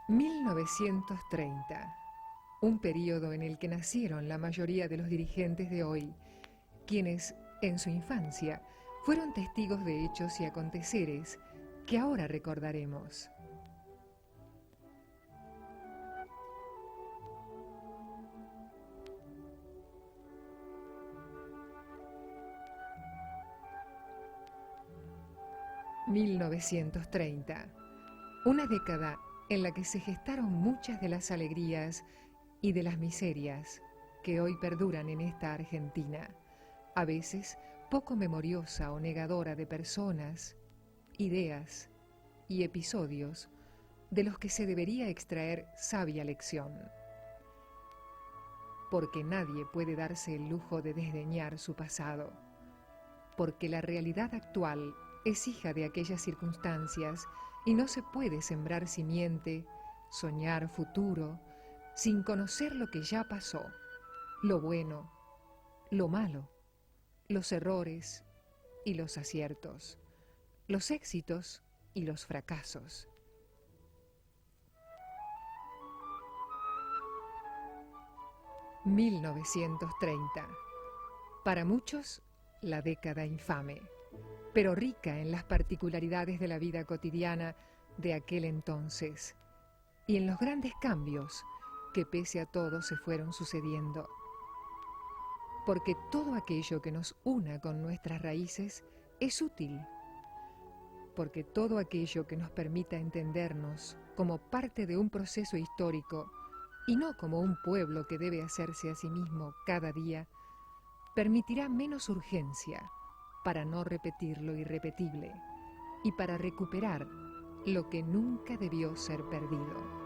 1930, un periodo en el que nacieron la mayoría de los dirigentes de hoy, quienes, en su infancia, fueron testigos de hechos y aconteceres que ahora recordaremos. «1930, una década en la que se gestaron muchas de las alegrías y de las miserias que hoy perduran en esta Argentina, a veces poco memoriosa o negadora de personas, ideas y episodios de los que se debería extraer sabia lección. Porque nadie puede darse el lujo de desdeñar su pasado, porque la realidad actual es hija de aquellas circunstancias y no se puede sembrar simiente, soñar futuro, sin conocer lo que ya pasó, lo bueno, lo malo, los errores y los aciertos, los éxitos y los fracasos. «1930, para muchos, la década infame, pero rica en las particularidades de la vida cotidiana de aquel entonces y en los grandes cambios que pese a todo se fueron sucediendo. Porque todo aquello que nos una con nuestras raíces es útil, porque todo aquello que nos permita entendernos como parte de un proceso histórico y no como un pueblo que debe hacerse a sí mismo cada día, permitirá menos urgencia para no repetir lo irrepetible y para recuperar lo que nunca debió ser perdido».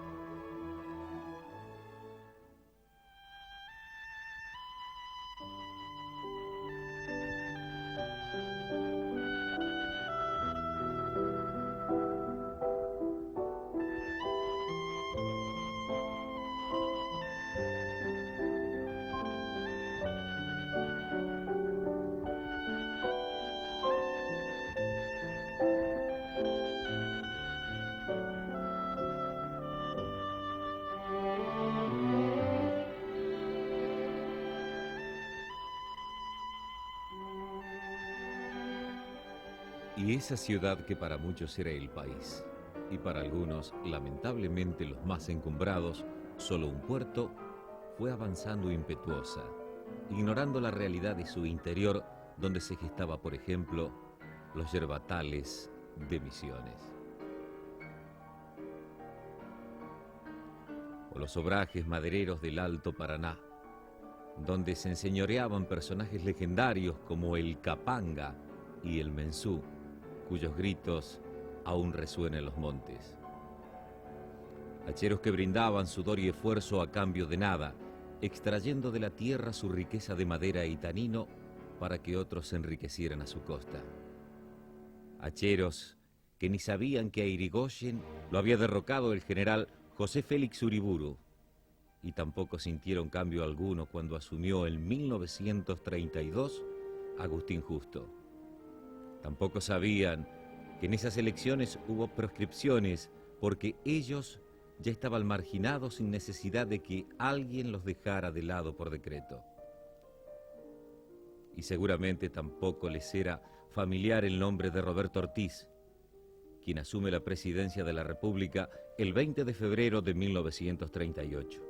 Y esa ciudad que para muchos era el país, y para algunos, lamentablemente los más encumbrados, solo un puerto, fue avanzando impetuosa, ignorando la realidad de su interior, donde se gestaba, por ejemplo, los yerbatales de Misiones. O los obrajes madereros del Alto Paraná, donde se enseñoreaban personajes legendarios como el Capanga y el Mensú, cuyos gritos aún resuenan en los montes. Hacheros que brindaban sudor y esfuerzo a cambio de nada, extrayendo de la tierra su riqueza de madera y tanino para que otros se enriquecieran a su costa. Hacheros que ni sabían que a Irigoyen lo había derrocado el general José Félix Uriburu, y tampoco sintieron cambio alguno cuando asumió en 1932 Agustín Justo. Tampoco sabían que en esas elecciones hubo proscripciones porque ellos ya estaban marginados sin necesidad de que alguien los dejara de lado por decreto. Y seguramente tampoco les era familiar el nombre de Roberto Ortiz, quien asume la presidencia de la República el 20 de febrero de 1938.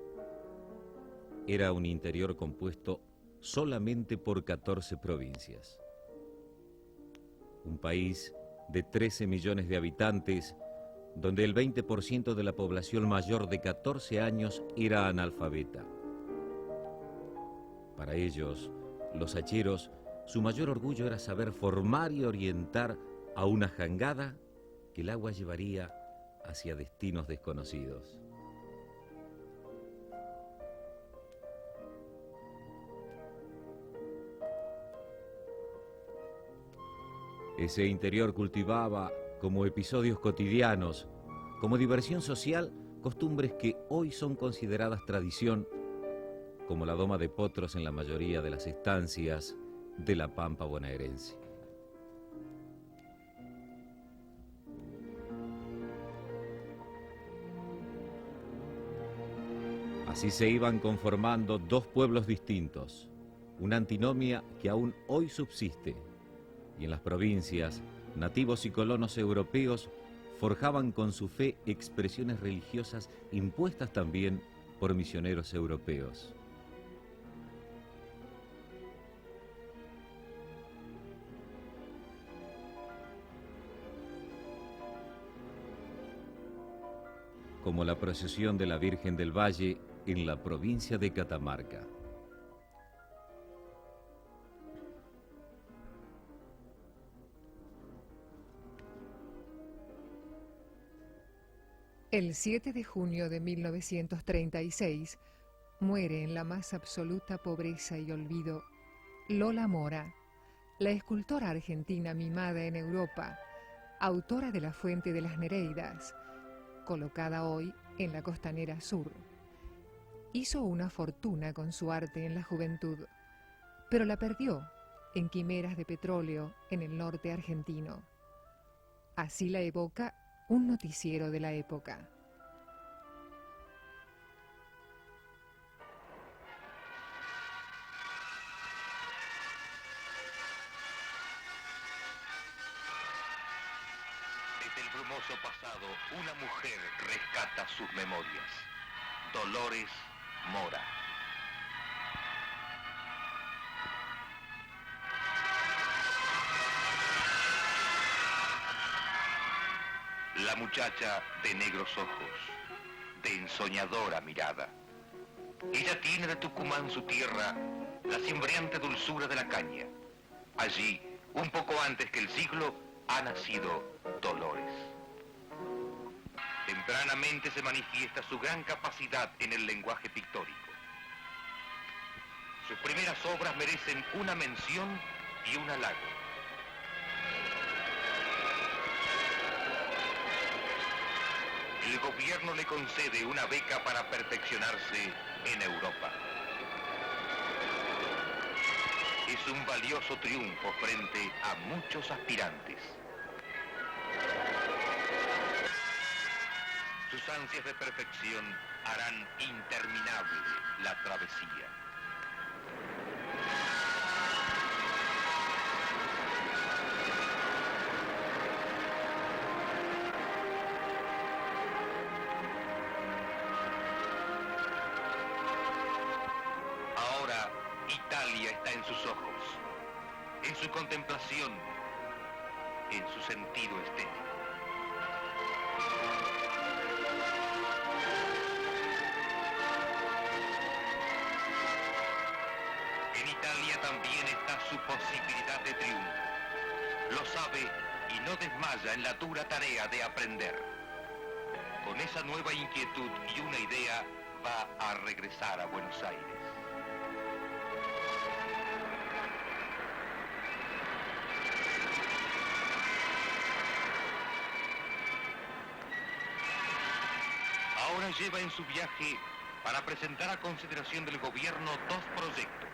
Era un interior compuesto solamente por 14 provincias. Un país de 13 millones de habitantes, donde el 20% de la población mayor de 14 años era analfabeta. Para ellos, los hacheros, su mayor orgullo era saber formar y orientar a una jangada que el agua llevaría hacia destinos desconocidos. Ese interior cultivaba como episodios cotidianos, como diversión social, costumbres que hoy son consideradas tradición, como la doma de potros en la mayoría de las estancias de la Pampa bonaerense. Así se iban conformando dos pueblos distintos, una antinomia que aún hoy subsiste, y en las provincias, nativos y colonos europeos forjaban con su fe expresiones religiosas impuestas también por misioneros europeos. Como la procesión de la Virgen del Valle en la provincia de Catamarca. El 7 de junio de 1936 muere en la más absoluta pobreza y olvido Lola Mora, la escultora argentina mimada en Europa, autora de La Fuente de las Nereidas, colocada hoy en la Costanera Sur. Hizo una fortuna con su arte en la juventud, pero la perdió en quimeras de petróleo en el norte argentino. Así la evoca un noticiero de la época. Desde el brumoso pasado, una mujer rescata sus memorias. Dolores Mora. La muchacha de negros ojos, de ensoñadora mirada. Ella tiene de Tucumán su tierra la cimbreante dulzura de la caña. Allí, un poco antes que el siglo, ha nacido Dolores. Tempranamente se manifiesta su gran capacidad en el lenguaje pictórico. Sus primeras obras merecen una mención y un halago. El gobierno le concede una beca para perfeccionarse en Europa. Es un valioso triunfo frente a muchos aspirantes. Sus ansias de perfección harán interminable la travesía. Ahora Italia está en sus ojos, en su contemplación, en su sentido estético. En Italia también está su posibilidad de triunfo. Lo sabe y no desmaya en la dura tarea de aprender. Con esa nueva inquietud y una idea va a regresar a Buenos Aires. Ahora lleva en su viaje para presentar a consideración del gobierno dos proyectos.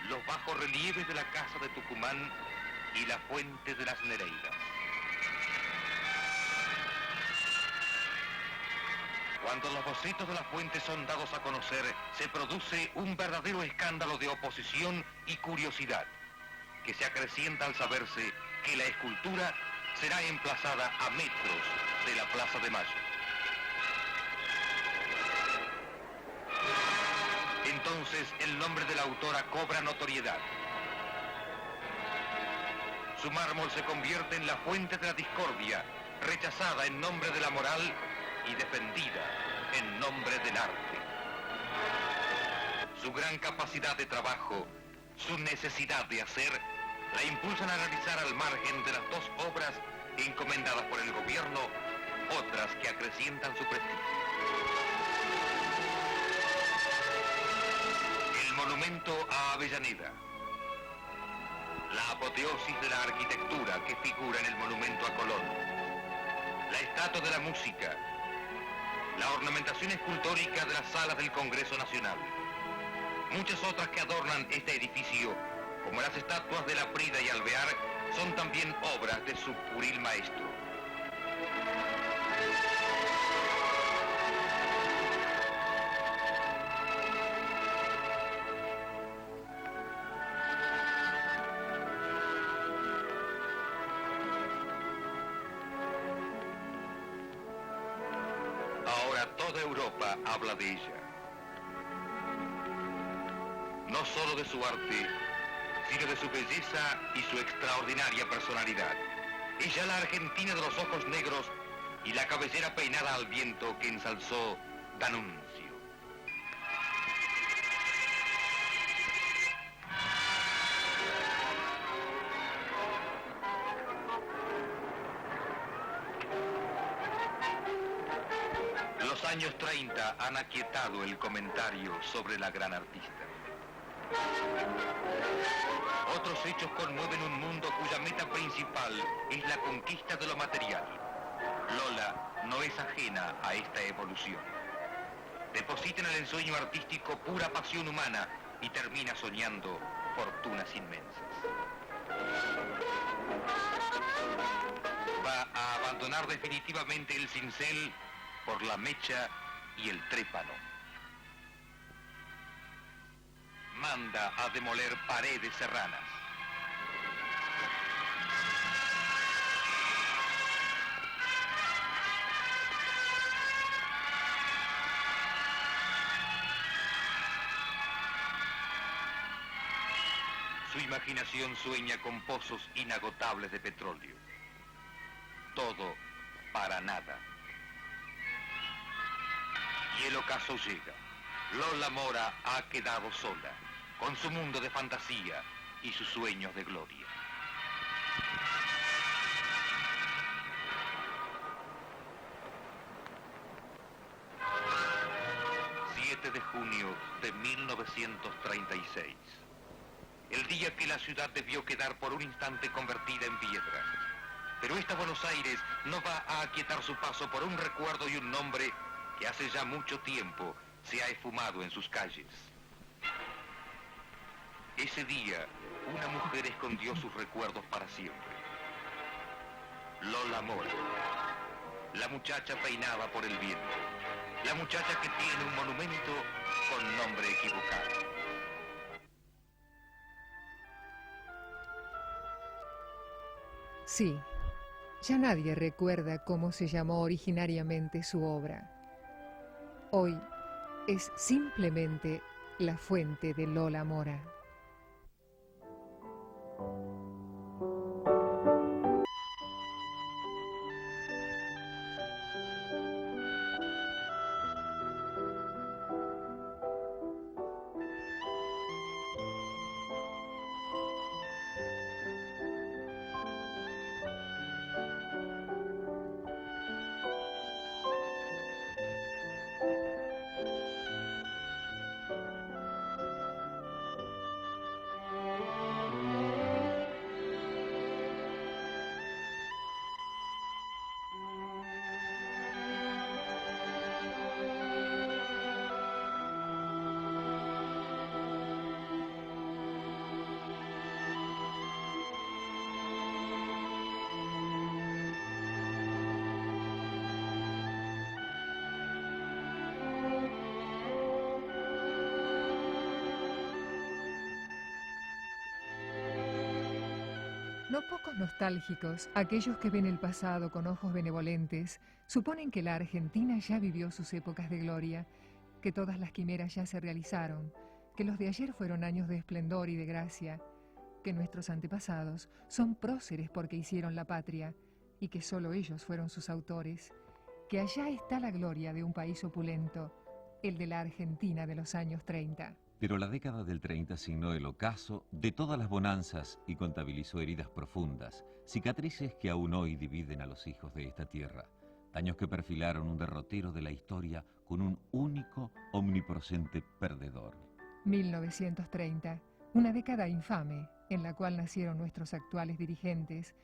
Los bajorrelieves de la Casa de Tucumán y la Fuente de las Nereidas. Cuando los bocetos de la fuente son dados a conocer, se produce un verdadero escándalo de oposición y curiosidad, que se acrecienta al saberse que la escultura será emplazada a metros de la Plaza de Mayo. Entonces el nombre de la autora cobra notoriedad. Su mármol se convierte en la fuente de la discordia, rechazada en nombre de la moral y defendida en nombre del arte. Su gran capacidad de trabajo, su necesidad de hacer, la impulsan a realizar al margen de las dos obras encomendadas por el gobierno, otras que acrecientan su prestigio. El monumento a Avellaneda. La apoteosis de la arquitectura que figura en el monumento a Colón. La estatua de la música. La ornamentación escultórica de las salas del Congreso Nacional. Muchas otras que adornan este edificio, como las estatuas de Laprida y Alvear, son también obras de su pueril maestro. Europa habla de ella. No solo de su arte, sino de su belleza y su extraordinaria personalidad. Ella, la argentina de los ojos negros y la cabellera peinada al viento que ensalzó D'Annunzio. Los años 30 han aquietado el comentario sobre la gran artista. Otros hechos conmueven un mundo cuya meta principal es la conquista de lo material. Lola no es ajena a esta evolución. Deposita en el ensueño artístico pura pasión humana y termina soñando fortunas inmensas. Va a abandonar definitivamente el cincel por la mecha y el trépano. Manda a demoler paredes serranas. Su imaginación sueña con pozos inagotables de petróleo. Todo para nada. Y el ocaso llega. Lola Mora ha quedado sola, con su mundo de fantasía y sus sueños de gloria. De junio de 1936. El día que la ciudad debió quedar por un instante convertida en piedra. Pero esta Buenos Aires no va a aquietar su paso por un recuerdo y un nombre que hace ya mucho tiempo se ha esfumado en sus calles. Ese día, una mujer escondió sus recuerdos para siempre. Lola Mora, la muchacha peinada por el viento. La muchacha que tiene un monumento con nombre equivocado. Sí, ya nadie recuerda cómo se llamó originariamente su obra. Hoy es simplemente la fuente de Lola Mora. No pocos nostálgicos, aquellos que ven el pasado con ojos benevolentes, suponen que la Argentina ya vivió sus épocas de gloria, que todas las quimeras ya se realizaron, que los de ayer fueron años de esplendor y de gracia, que nuestros antepasados son próceres porque hicieron la patria y que solo ellos fueron sus autores, que allá está la gloria de un país opulento, el de la Argentina de los años 30. Pero la década del 30 signó el ocaso de todas las bonanzas y contabilizó heridas profundas, cicatrices que aún hoy dividen a los hijos de esta tierra, daños que perfilaron un derrotero de la historia con un único, omnipresente perdedor. 1930, una década infame en la cual nacieron nuestros actuales dirigentes,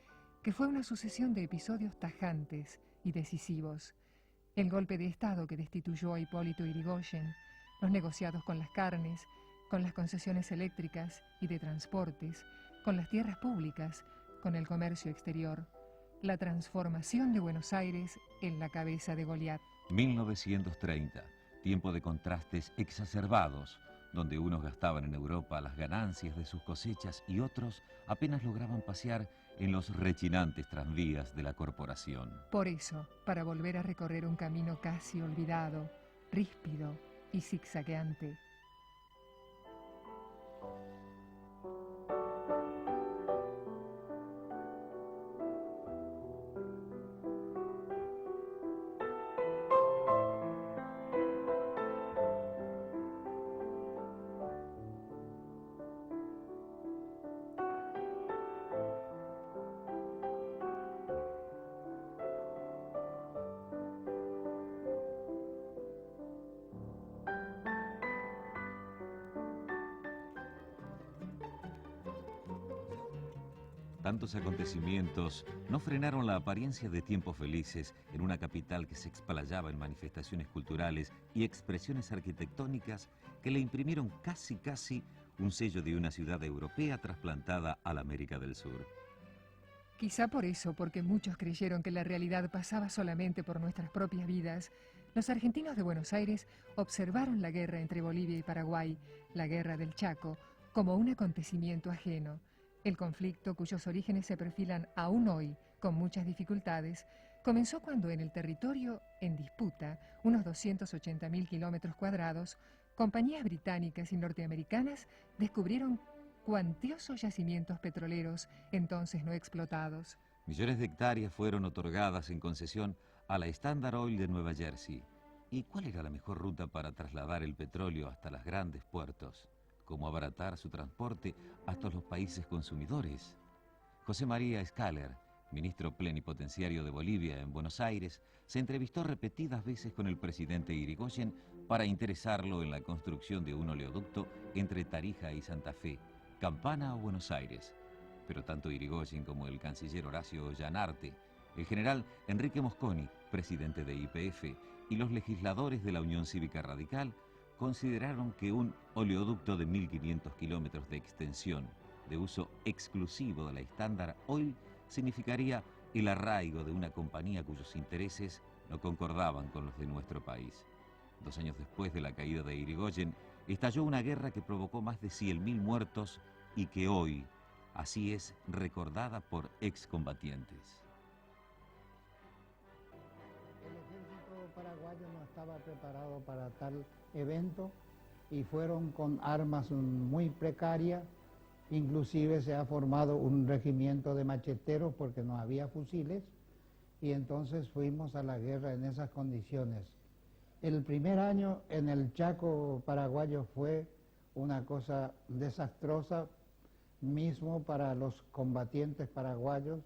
que fue una sucesión de episodios tajantes y decisivos. El golpe de Estado que destituyó a Hipólito Yrigoyen, los negociados con las carnes, con las concesiones eléctricas y de transportes, con las tierras públicas, con el comercio exterior, la transformación de Buenos Aires en la cabeza de Goliat. 1930, tiempo de contrastes exacerbados, donde unos gastaban en Europa las ganancias de sus cosechas y otros apenas lograban pasear en los rechinantes tranvías de la corporación. Por eso, para volver a recorrer un camino casi olvidado, ríspido y zigzagueante. Tantos acontecimientos no frenaron la apariencia de tiempos felices en una capital que se explayaba en manifestaciones culturales y expresiones arquitectónicas que le imprimieron casi un sello de una ciudad europea trasplantada a la América del Sur. Quizá por eso, porque muchos creyeron que la realidad pasaba solamente por nuestras propias vidas, los argentinos de Buenos Aires observaron la guerra entre Bolivia y Paraguay, la guerra del Chaco, como un acontecimiento ajeno. El conflicto, cuyos orígenes se perfilan aún hoy con muchas dificultades, comenzó cuando en el territorio en disputa, unos 280.000 kilómetros cuadrados, compañías británicas y norteamericanas descubrieron cuantiosos yacimientos petroleros entonces no explotados. Millones de hectáreas fueron otorgadas en concesión a la Standard Oil de Nueva Jersey. ¿Y cuál era la mejor ruta para trasladar el petróleo hasta los grandes puertos? ¿Cómo abaratar su transporte hasta los países consumidores? José María Scaler, ministro plenipotenciario de Bolivia en Buenos Aires, se entrevistó repetidas veces con el presidente Irigoyen para interesarlo en la construcción de un oleoducto entre Tarija y Santa Fe, Campana o Buenos Aires. Pero tanto Irigoyen como el canciller Horacio Llanarte, el general Enrique Mosconi, presidente de YPF, y los legisladores de la Unión Cívica Radical consideraron que un oleoducto de 1.500 kilómetros de extensión, de uso exclusivo de la Standard Oil, significaría el arraigo de una compañía cuyos intereses no concordaban con los de nuestro país. 2 años después de la caída de Irigoyen, estalló una guerra que provocó más de 100.000 muertos y que hoy, así es, recordada por excombatientes. El ejército paraguayo no estaba preparado para tal evento y fueron con armas muy precarias. Inclusive se ha formado un regimiento de macheteros porque no había fusiles y entonces fuimos a la guerra en esas condiciones. El primer año en el Chaco paraguayo fue una cosa desastrosa mismo para los combatientes paraguayos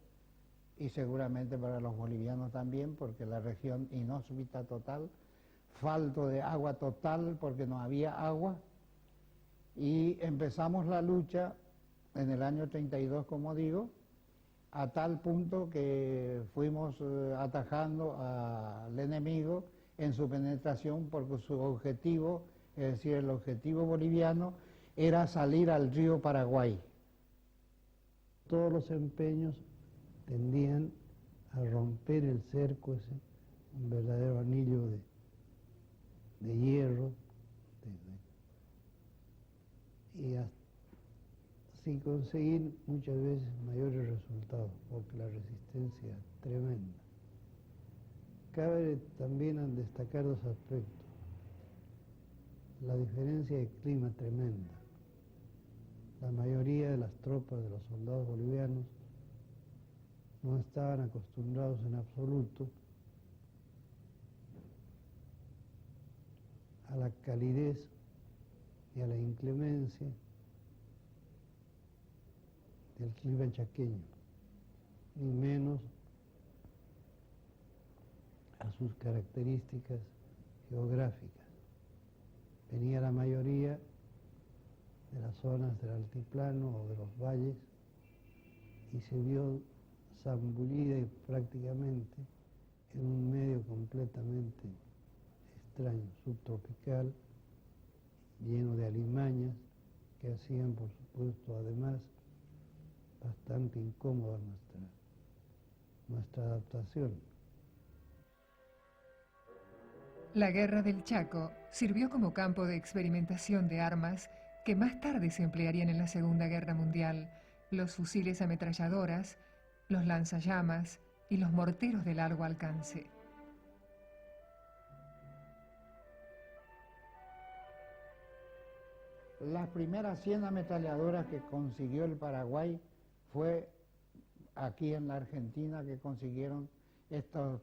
y seguramente para los bolivianos también, porque la región inhóspita total, falto de agua total porque no había agua, y empezamos la lucha en el año 32, como digo, a tal punto que fuimos atajando al enemigo en su penetración, porque su objetivo, es decir, el objetivo boliviano, era salir al río Paraguay. Todos los empeños tendían a romper el cerco ese, un verdadero anillo de hierro, y así conseguir muchas veces mayores resultados, porque la resistencia es tremenda. Cabe también destacar 2 aspectos. La diferencia de clima tremenda. La mayoría de las tropas de los soldados bolivianos no estaban acostumbrados en absoluto a la calidez y a la inclemencia del clima chaqueño, ni menos a sus características geográficas. Venía la mayoría de las zonas del altiplano o de los valles y se vio zambullida prácticamente en un medio completamente extraño, subtropical, lleno de alimañas que hacían, por supuesto, además, bastante incómoda nuestra adaptación. La guerra del Chaco sirvió como campo de experimentación de armas que más tarde se emplearían en la Segunda Guerra Mundial: los fusiles ametralladoras, los lanzallamas y los morteros de largo alcance. Las primeras 100 ametralladoras que consiguió el Paraguay fue aquí en la Argentina, que consiguieron estas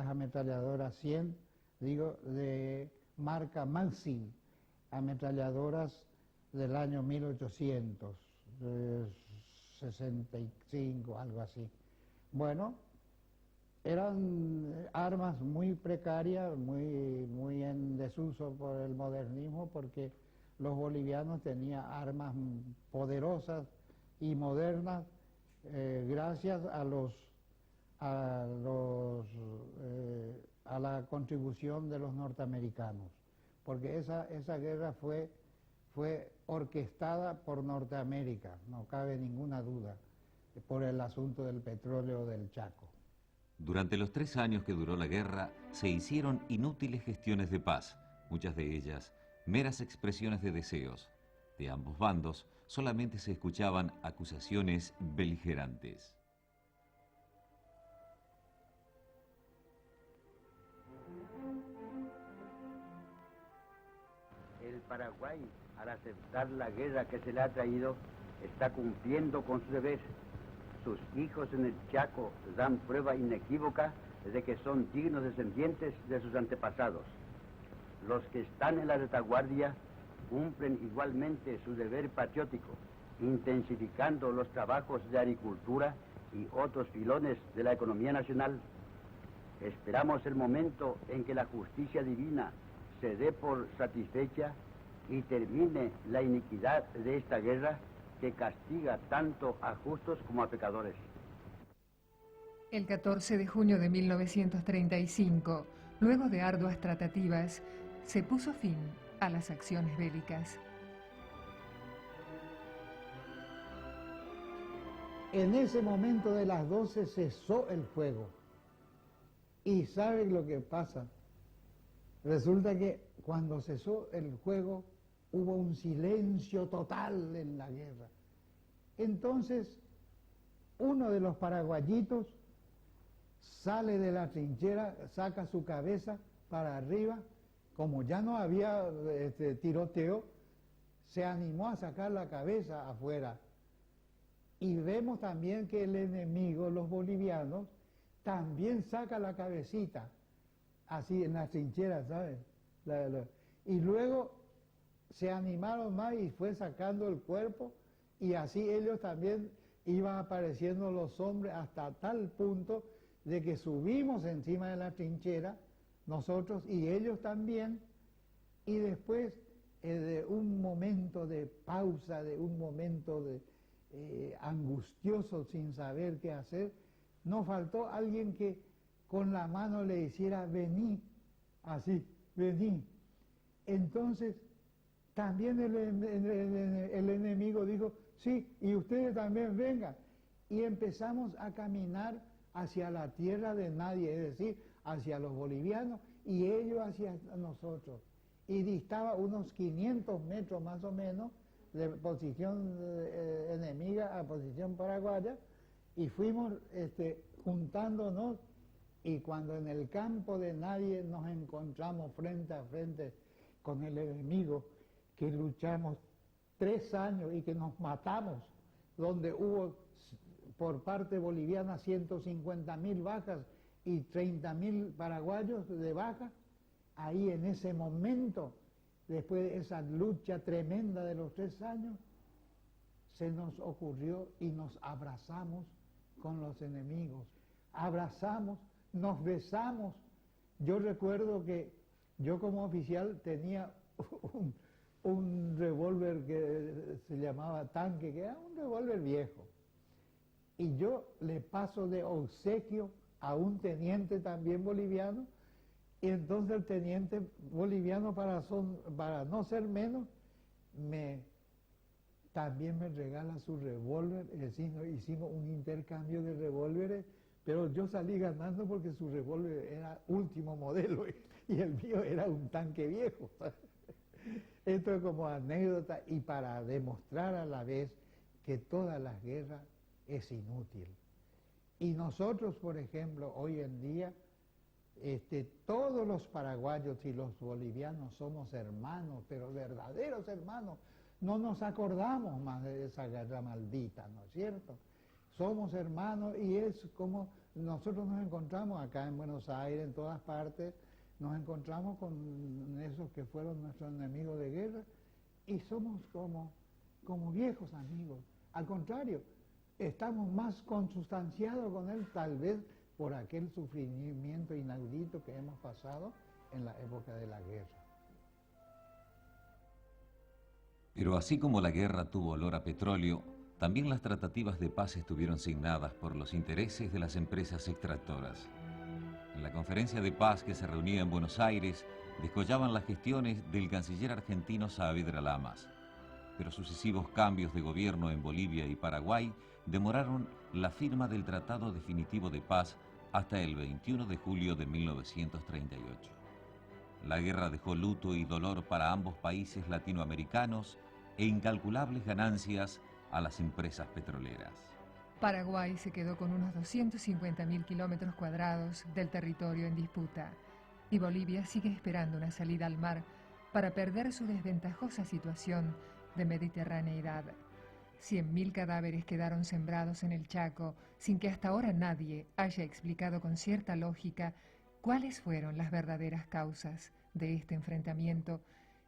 ametralladoras 100, digo, de marca Maxim, ametralladoras del año 1865, algo así. Bueno, eran armas muy precarias, muy en desuso por el modernismo, porque los bolivianos tenían armas poderosas y modernas gracias a la contribución de los norteamericanos, porque esa guerra fue orquestada por Norteamérica, no cabe ninguna duda, por el asunto del petróleo del Chaco. Durante los 3 años que duró la guerra, se hicieron inútiles gestiones de paz, muchas de ellas meras expresiones de deseos. De ambos bandos solamente se escuchaban acusaciones beligerantes. El Paraguay, al aceptar la guerra que se le ha traído, está cumpliendo con su deber. Sus hijos en el Chaco dan prueba inequívoca de que son dignos descendientes de sus antepasados. Los que están en la retaguardia cumplen igualmente su deber patriótico, intensificando los trabajos de agricultura y otros pilones de la economía nacional. Esperamos el momento en que la justicia divina se dé por satisfecha y termine la iniquidad de esta guerra que castiga tanto a justos como a pecadores. El 14 de junio de 1935, luego de arduas tratativas, se puso fin a las acciones bélicas. En ese momento de las 12 cesó el fuego. ¿Y saben lo que pasa? Resulta que cuando cesó el fuego hubo un silencio total en la guerra. Entonces, uno de los paraguayitos sale de la trinchera, saca su cabeza para arriba, como ya no había tiroteo, se animó a sacar la cabeza afuera. Y vemos también que el enemigo, los bolivianos, también saca la cabecita, así en la trinchera, ¿sabes? Y luego se animaron más y fue sacando el cuerpo, y así ellos también iban apareciendo los hombres hasta tal punto de que subimos encima de la trinchera, nosotros y ellos también, y después de un momento de pausa, de un momento angustioso sin saber qué hacer, nos faltó alguien que con la mano le hiciera vení, así, vení. Entonces también el enemigo dijo, sí, y ustedes también vengan. Y empezamos a caminar hacia la tierra de nadie, es decir, hacia los bolivianos y ellos hacia nosotros. Y distaba unos 500 metros más o menos de posición enemiga a posición paraguaya, y fuimos juntándonos, y cuando en el campo de nadie nos encontramos frente a frente con el enemigo, que luchamos 3 años y que nos matamos, donde hubo por parte boliviana 150.000 bajas y 30.000 paraguayos de baja. Ahí en ese momento, después de esa lucha tremenda de los 3 años, se nos ocurrió y nos abrazamos con los enemigos. Abrazamos, nos besamos. Yo recuerdo que yo como oficial tenía un revólver que se llamaba tanque, que era un revólver viejo. Y yo le paso de obsequio a un teniente también boliviano, y entonces el teniente boliviano, para no ser menos, también me regala su revólver. Es decir, hicimos un intercambio de revólveres, pero yo salí ganando porque su revólver era último modelo y el mío era un tanque viejo. Esto es como anécdota y para demostrar a la vez que todas las guerras es inútil. Y nosotros, por ejemplo, hoy en día Todos los paraguayos y los bolivianos somos hermanos, pero verdaderos hermanos. No nos acordamos más de esa guerra maldita, ¿no es cierto? Somos hermanos y es como nosotros nos encontramos acá en Buenos Aires, en todas partes, nos encontramos con esos que fueron nuestros enemigos de guerra y somos como viejos amigos. Al contrario, estamos más consustanciados con él, tal vez por aquel sufrimiento inaudito que hemos pasado en la época de la guerra. Pero así como la guerra tuvo olor a petróleo, también las tratativas de paz estuvieron signadas por los intereses de las empresas extractoras. En la conferencia de paz que se reunía en Buenos Aires, descollaban las gestiones del canciller argentino Saavedra Lamas. Pero sucesivos cambios de gobierno en Bolivia y Paraguay demoraron la firma del Tratado Definitivo de Paz hasta el 21 de julio de 1938. La guerra dejó luto y dolor para ambos países latinoamericanos e incalculables ganancias a las empresas petroleras. Paraguay se quedó con unos 250.000 kilómetros cuadrados del territorio en disputa y Bolivia sigue esperando una salida al mar para perder su desventajosa situación de mediterraneidad. 100.000 cadáveres quedaron sembrados en el Chaco sin que hasta ahora nadie haya explicado con cierta lógica cuáles fueron las verdaderas causas de este enfrentamiento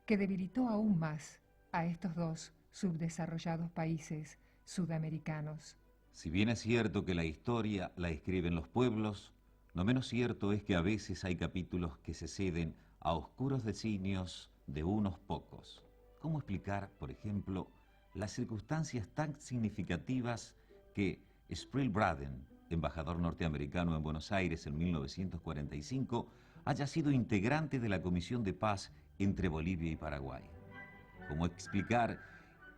que debilitó aún más a estos dos subdesarrollados países sudamericanos. Si bien es cierto que la historia la escriben los pueblos, no menos cierto es que a veces hay capítulos que se ceden a oscuros designios de unos pocos. ¿Cómo explicar, por ejemplo, las circunstancias tan significativas que Sproul Braden, embajador norteamericano en Buenos Aires en 1945, haya sido integrante de la Comisión de Paz entre Bolivia y Paraguay? ¿Cómo explicar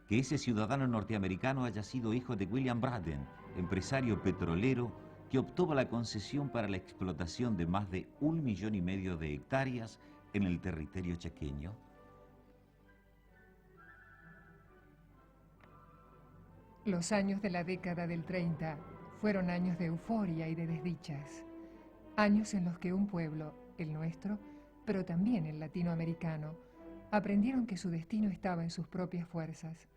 que ese ciudadano norteamericano haya sido hijo de William Braden, empresario petrolero que obtuvo la concesión para la explotación de más de 1,5 millones de hectáreas en el territorio chaqueño? Los años de la década del 30 fueron años de euforia y de desdichas. Años en los que un pueblo, el nuestro, pero también el latinoamericano, aprendieron que su destino estaba en sus propias fuerzas,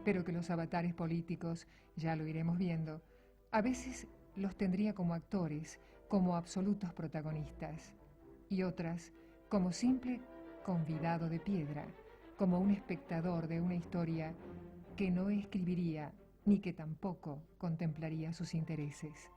pero que los avatares políticos, ya lo iremos viendo, a veces los tendría como actores, como absolutos protagonistas, y otras como simple convidado de piedra, como un espectador de una historia que no escribiría ni que tampoco contemplaría sus intereses.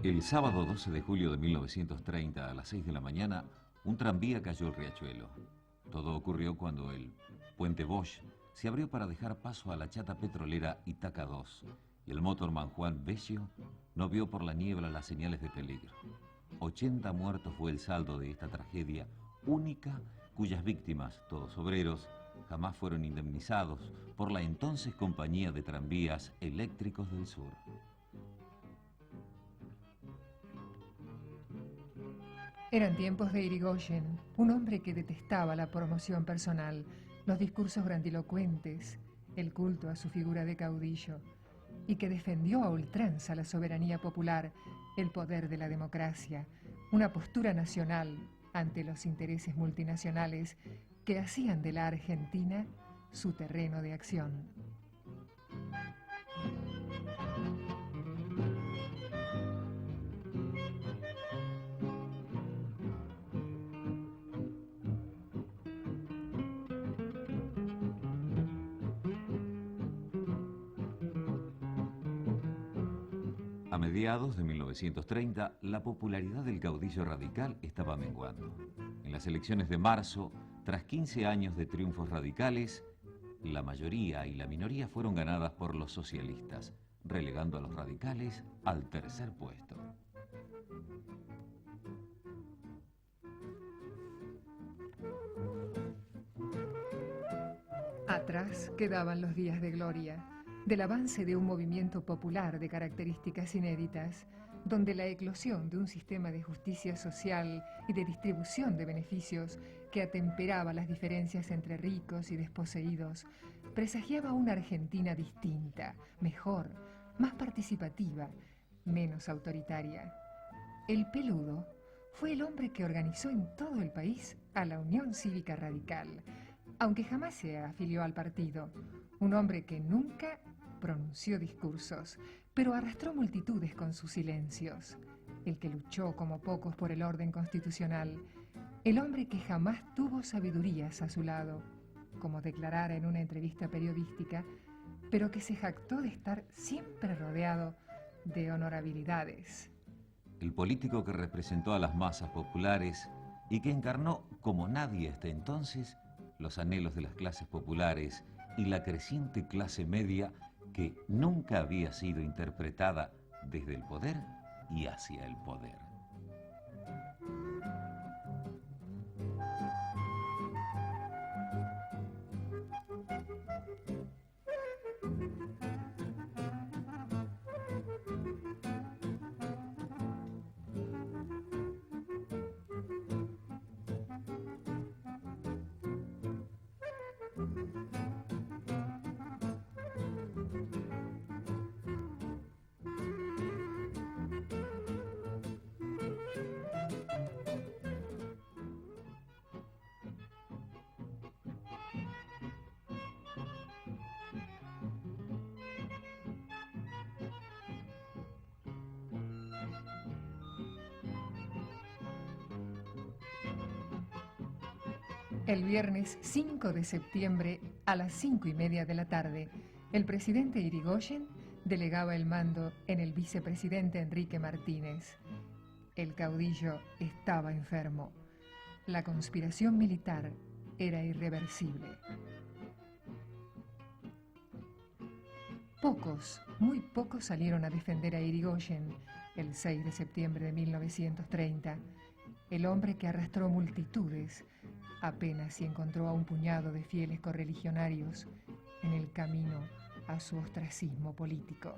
El sábado 12 de julio de 1930, a las 6 de la mañana, un tranvía cayó al riachuelo. Todo ocurrió cuando el puente Bosch se abrió para dejar paso a la chata petrolera Itaca 2 y el motorman Juan Vecchio no vio por la niebla las señales de peligro. 80 muertos fue el saldo de esta tragedia única, cuyas víctimas, todos obreros, jamás fueron indemnizados por la entonces Compañía de Tranvías Eléctricos del Sur. Eran tiempos de Irigoyen, un hombre que detestaba la promoción personal, los discursos grandilocuentes, el culto a su figura de caudillo, y que defendió a ultranza la soberanía popular, el poder de la democracia, una postura nacional ante los intereses multinacionales que hacían de la Argentina su terreno de acción. A mediados de 1930, la popularidad del caudillo radical estaba menguando. En En las elecciones de marzo, tras 15 años de triunfos radicales, la mayoría y la minoría fueron ganadas por los socialistas, relegando a los radicales al tercer puesto. Atrás quedaban los días de gloria, del avance de un movimiento popular de características inéditas, donde la eclosión de un sistema de justicia social y de distribución de beneficios que atemperaba las diferencias entre ricos y desposeídos, presagiaba una Argentina distinta, mejor, más participativa, menos autoritaria. El Peludo fue el hombre que organizó en todo el país a la Unión Cívica Radical, aunque jamás se afilió al partido, un hombre que nunca pronunció discursos, pero arrastró multitudes con sus silencios, el que luchó como pocos por el orden constitucional, el hombre que jamás tuvo sabidurías a su lado, como declarara en una entrevista periodística, pero que se jactó de estar siempre rodeado de honorabilidades. El político que representó a las masas populares y que encarnó como nadie hasta entonces los anhelos de las clases populares y la creciente clase media que nunca había sido interpretada desde el poder y hacia el poder. El viernes 5 de septiembre a las 5:30 de la tarde, el presidente Irigoyen delegaba el mando en el vicepresidente Enrique Martínez. El caudillo estaba enfermo. La conspiración militar era irreversible. Pocos, muy pocos salieron a defender a Irigoyen el 6 de septiembre de 1930. El hombre que arrastró multitudes apenas si encontró a un puñado de fieles correligionarios en el camino a su ostracismo político.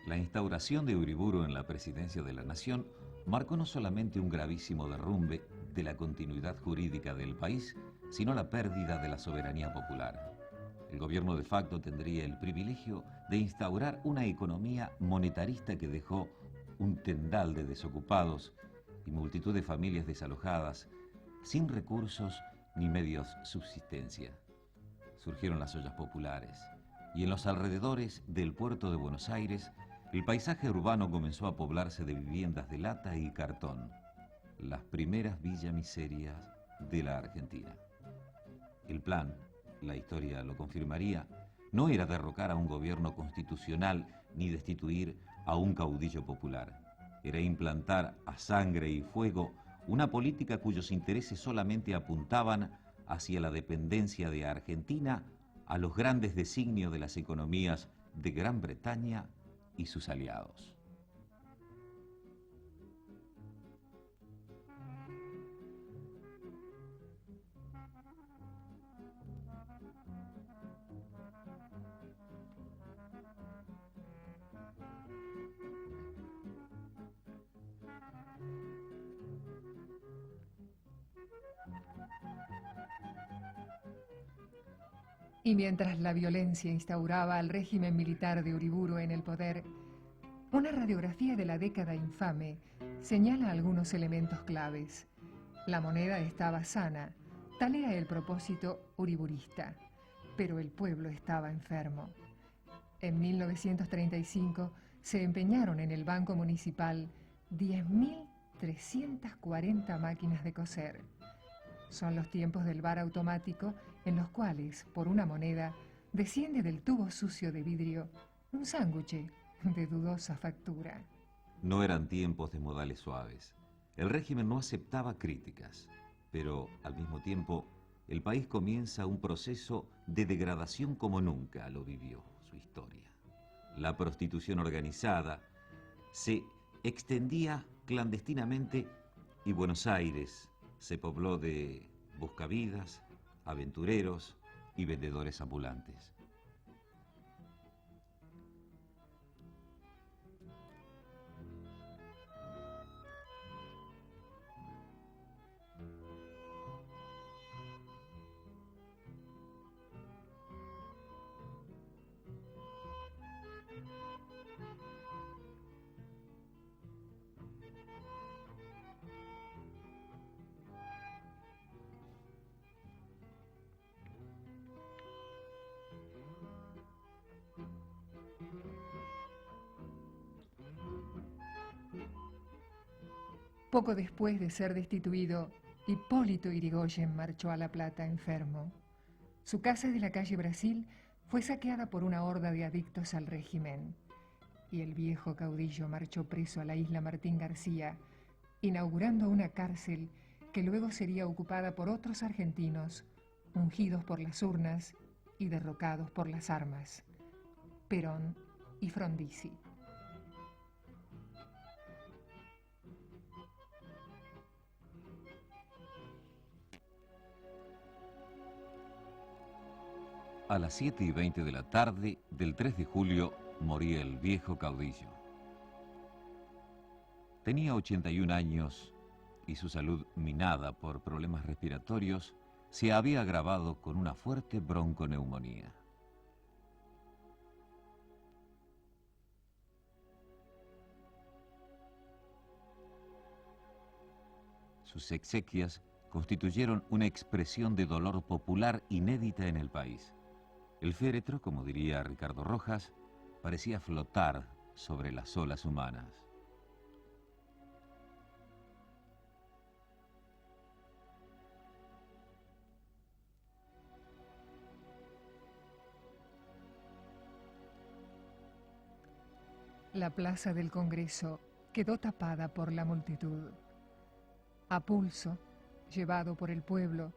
La instauración de Uriburu en la presidencia de la Nación marcó no solamente un gravísimo derrumbe de la continuidad jurídica del país, sino la pérdida de la soberanía popular. El gobierno de facto tendría el privilegio de instaurar una economía monetarista que dejó un tendal de desocupados y multitud de familias desalojadas, sin recursos ni medios subsistencia. Surgieron las ollas populares y en los alrededores del puerto de Buenos Aires el paisaje urbano comenzó a poblarse de viviendas de lata y cartón, las primeras villamiserias de la Argentina. El plan, la historia lo confirmaría, no era derrocar a un gobierno constitucional ni destituir a un caudillo popular. Era implantar a sangre y fuego una política cuyos intereses solamente apuntaban hacia la dependencia de Argentina a los grandes designios de las economías de Gran Bretaña y sus aliados. Y mientras la violencia instauraba al régimen militar de Uriburu en el poder, Una radiografía de la década infame señala algunos elementos claves. La moneda estaba sana, tal era el propósito uriburista, pero el pueblo estaba enfermo. En 1935 se empeñaron en el Banco Municipal 10.340 máquinas de coser. Son los tiempos del bar automático en los cuales, por una moneda, desciende del tubo sucio de vidrio un sándwich de dudosa factura. No eran tiempos de modales suaves. El régimen no aceptaba críticas, pero al mismo tiempo el país comienza un proceso de degradación como nunca lo vivió su historia. La prostitución organizada se extendía clandestinamente y Buenos Aires se pobló de buscavidas, aventureros y vendedores ambulantes. Poco después de ser destituido, Hipólito Yrigoyen marchó a La Plata enfermo. Su casa de la calle Brasil fue saqueada por una horda de adictos al régimen y el viejo caudillo marchó preso a la isla Martín García, inaugurando una cárcel que luego sería ocupada por otros argentinos, ungidos por las urnas y derrocados por las armas, Perón y Frondizi. A las 7:20 de la tarde del 3 de julio moría el viejo caudillo. Tenía 81 años y su salud, minada por problemas respiratorios, se había agravado con una fuerte bronconeumonía. Sus exequias constituyeron una expresión de dolor popular inédita en el país. El féretro, como diría Ricardo Rojas, parecía flotar sobre las olas humanas. La plaza del Congreso quedó tapada por la multitud. A pulso, llevado por el pueblo,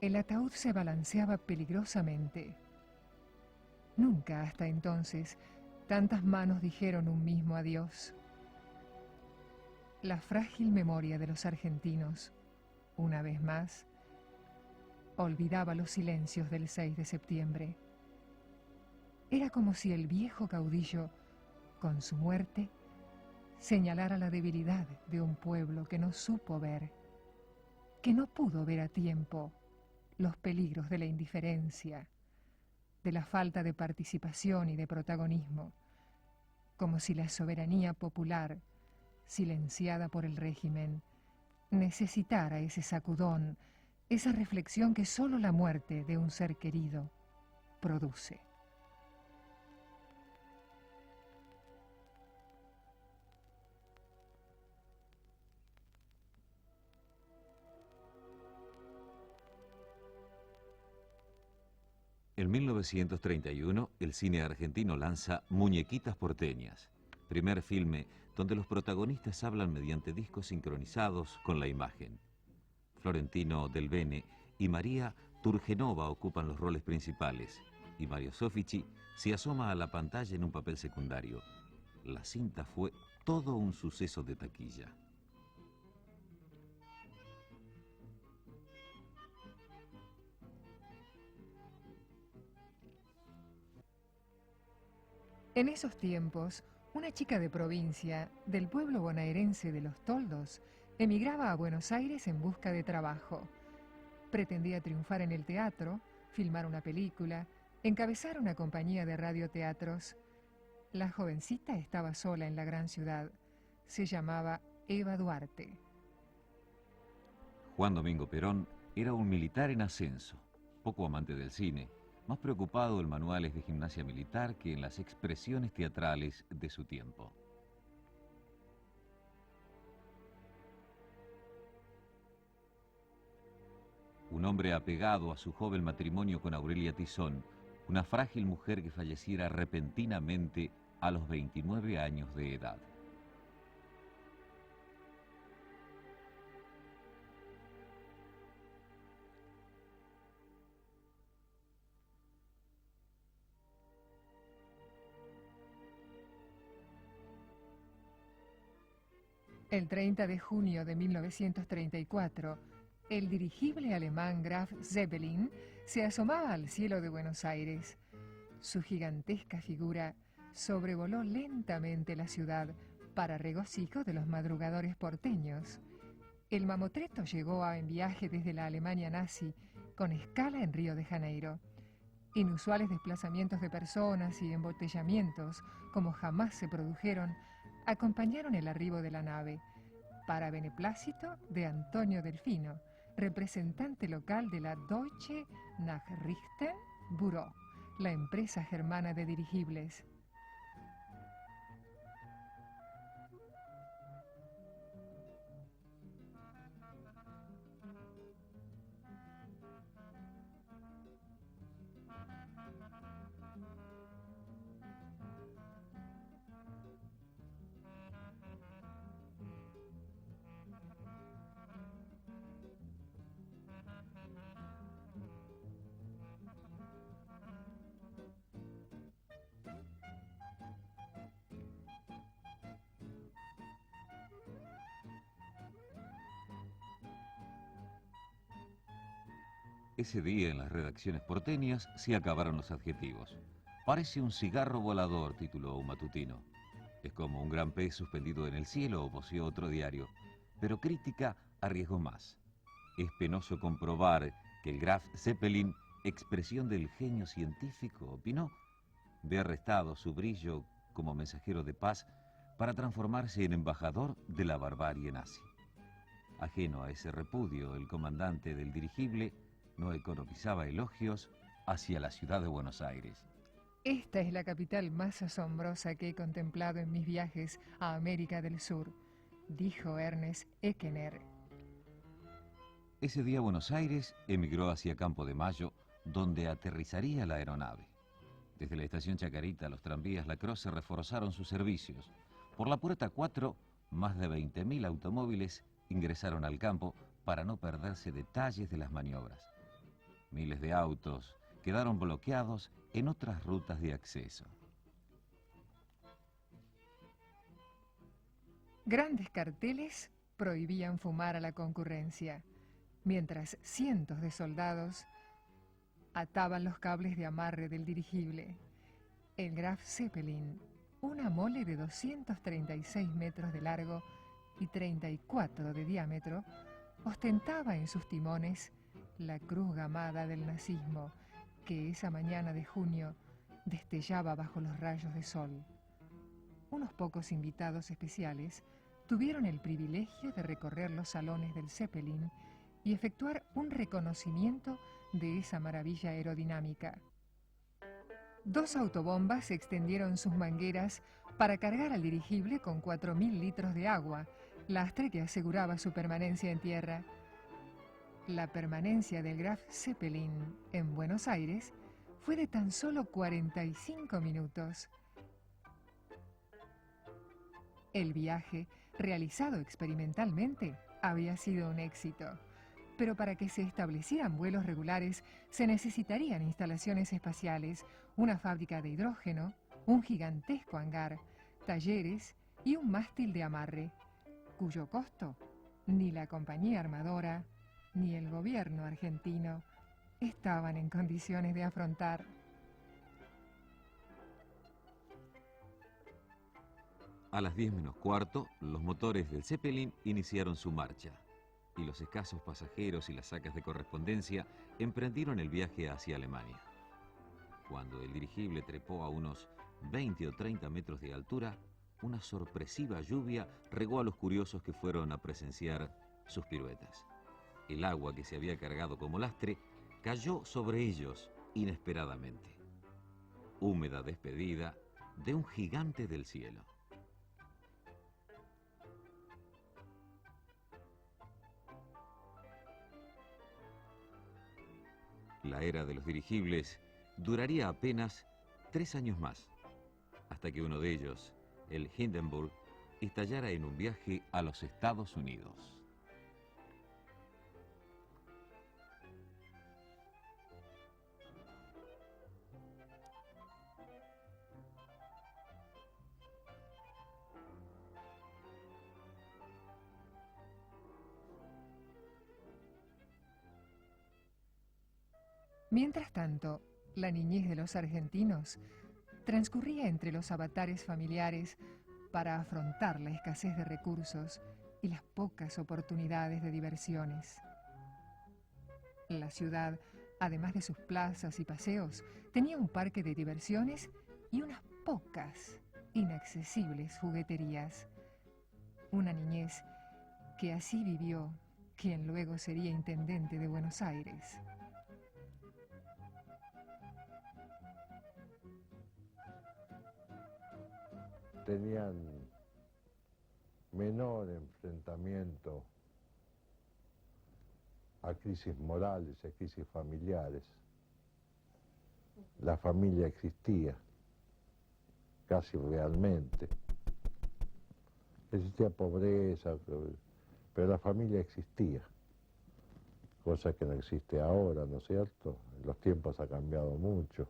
el ataúd se balanceaba peligrosamente. Nunca hasta entonces tantas manos dijeron un mismo adiós. La frágil memoria de los argentinos, una vez más, olvidaba los silencios del 6 de septiembre. Era como si el viejo caudillo, con su muerte, señalara la debilidad de un pueblo que no supo ver, que no pudo ver a tiempo los peligros de la indiferencia, de la falta de participación y de protagonismo, como si la soberanía popular, silenciada por el régimen, necesitara ese sacudón, esa reflexión que solo la muerte de un ser querido produce. En 1931, el cine argentino lanza Muñequitas porteñas, primer filme donde los protagonistas hablan mediante discos sincronizados con la imagen. Florentino Del Bene y María Turgenova ocupan los roles principales, y Mario Soffici se asoma a la pantalla en un papel secundario. La cinta fue todo un suceso de taquilla. En esos tiempos, una chica de provincia, del pueblo bonaerense de Los Toldos, emigraba a Buenos Aires en busca de trabajo. Pretendía triunfar en el teatro, filmar una película, encabezar una compañía de radioteatros. La jovencita estaba sola en la gran ciudad. Se llamaba Eva Duarte. Juan Domingo Perón era un militar en ascenso, poco amante del cine, más preocupado en manuales de gimnasia militar que en las expresiones teatrales de su tiempo. Un hombre apegado a su joven matrimonio con Aurelia Tizón, una frágil mujer que falleciera repentinamente a los 29 años de edad. El 30 de junio de 1934, el dirigible alemán Graf Zeppelin se asomaba al cielo de Buenos Aires. Su gigantesca figura sobrevoló lentamente la ciudad para regocijo de los madrugadores porteños. El mamotreto llegó en viaje desde la Alemania nazi, con escala en Río de Janeiro. Inusuales desplazamientos de personas y embotellamientos, como jamás se produjeron, acompañaron el arribo de la nave, para beneplácito de Antonio Delfino, representante local de la Deutsche Nachrichtenbüro, la empresa germana de dirigibles. Ese día en las redacciones porteñas se acabaron los adjetivos. Parece un cigarro volador, tituló un matutino. Es como un gran pez suspendido en el cielo, voceó otro diario. Pero crítica arriesgó más. Es penoso comprobar que el Graf Zeppelin, expresión del genio científico, opinó, ve arrestado su brillo como mensajero de paz para transformarse en embajador de la barbarie nazi. Ajeno a ese repudio, el comandante del dirigible no economizaba elogios hacia la ciudad de Buenos Aires. Esta es la capital más asombrosa que he contemplado en mis viajes a América del Sur, dijo Ernest Eckener. Ese día Buenos Aires emigró hacia Campo de Mayo, donde aterrizaría la aeronave. Desde la estación Chacarita, los tranvías Lacroze reforzaron sus servicios. Por la puerta 4, más de 20.000 automóviles ingresaron al campo para no perderse detalles de las maniobras. Miles de autos quedaron bloqueados en otras rutas de acceso. Grandes carteles prohibían fumar a la concurrencia, mientras cientos de soldados ataban los cables de amarre del dirigible. El Graf Zeppelin, una mole de 236 metros de largo y 34 de diámetro, ostentaba en sus timones la cruz gamada del nazismo que esa mañana de junio destellaba bajo los rayos de sol. Unos pocos invitados especiales tuvieron el privilegio de recorrer los salones del Zeppelin y efectuar un reconocimiento de esa maravilla aerodinámica. 2 autobombas extendieron sus mangueras para cargar al dirigible con 4.000 litros de agua, lastre que aseguraba su permanencia en tierra. La permanencia del Graf Zeppelin en Buenos Aires fue de tan solo 45 minutos. El viaje, realizado experimentalmente, había sido un éxito, pero para que se establecieran vuelos regulares se necesitarían instalaciones espaciales, una fábrica de hidrógeno, un gigantesco hangar, talleres y un mástil de amarre, cuyo costo ni la compañía armadora ni el gobierno argentino estaban en condiciones de afrontar. A las 10 menos cuarto, los motores del Zeppelin iniciaron su marcha y los escasos pasajeros y las sacas de correspondencia emprendieron el viaje hacia Alemania. Cuando el dirigible trepó a unos 20 o 30 metros de altura, una sorpresiva lluvia regó a los curiosos que fueron a presenciar sus piruetas. El agua que se había cargado como lastre cayó sobre ellos inesperadamente. Húmeda despedida de un gigante del cielo. La era de los dirigibles duraría apenas 3 años más, hasta que uno de ellos, el Hindenburg, estallara en un viaje a los Estados Unidos. Mientras tanto, la niñez de los argentinos transcurría entre los avatares familiares para afrontar la escasez de recursos y las pocas oportunidades de diversiones. La ciudad, además de sus plazas y paseos, tenía un parque de diversiones y unas pocas inaccesibles jugueterías. Una niñez que así vivió quien luego sería intendente de Buenos Aires. Tenían menor enfrentamiento a crisis morales, a crisis familiares. La familia existía, casi realmente. Existía pobreza, pero la familia existía, cosa que no existe ahora, ¿no es cierto? Los tiempos han cambiado mucho.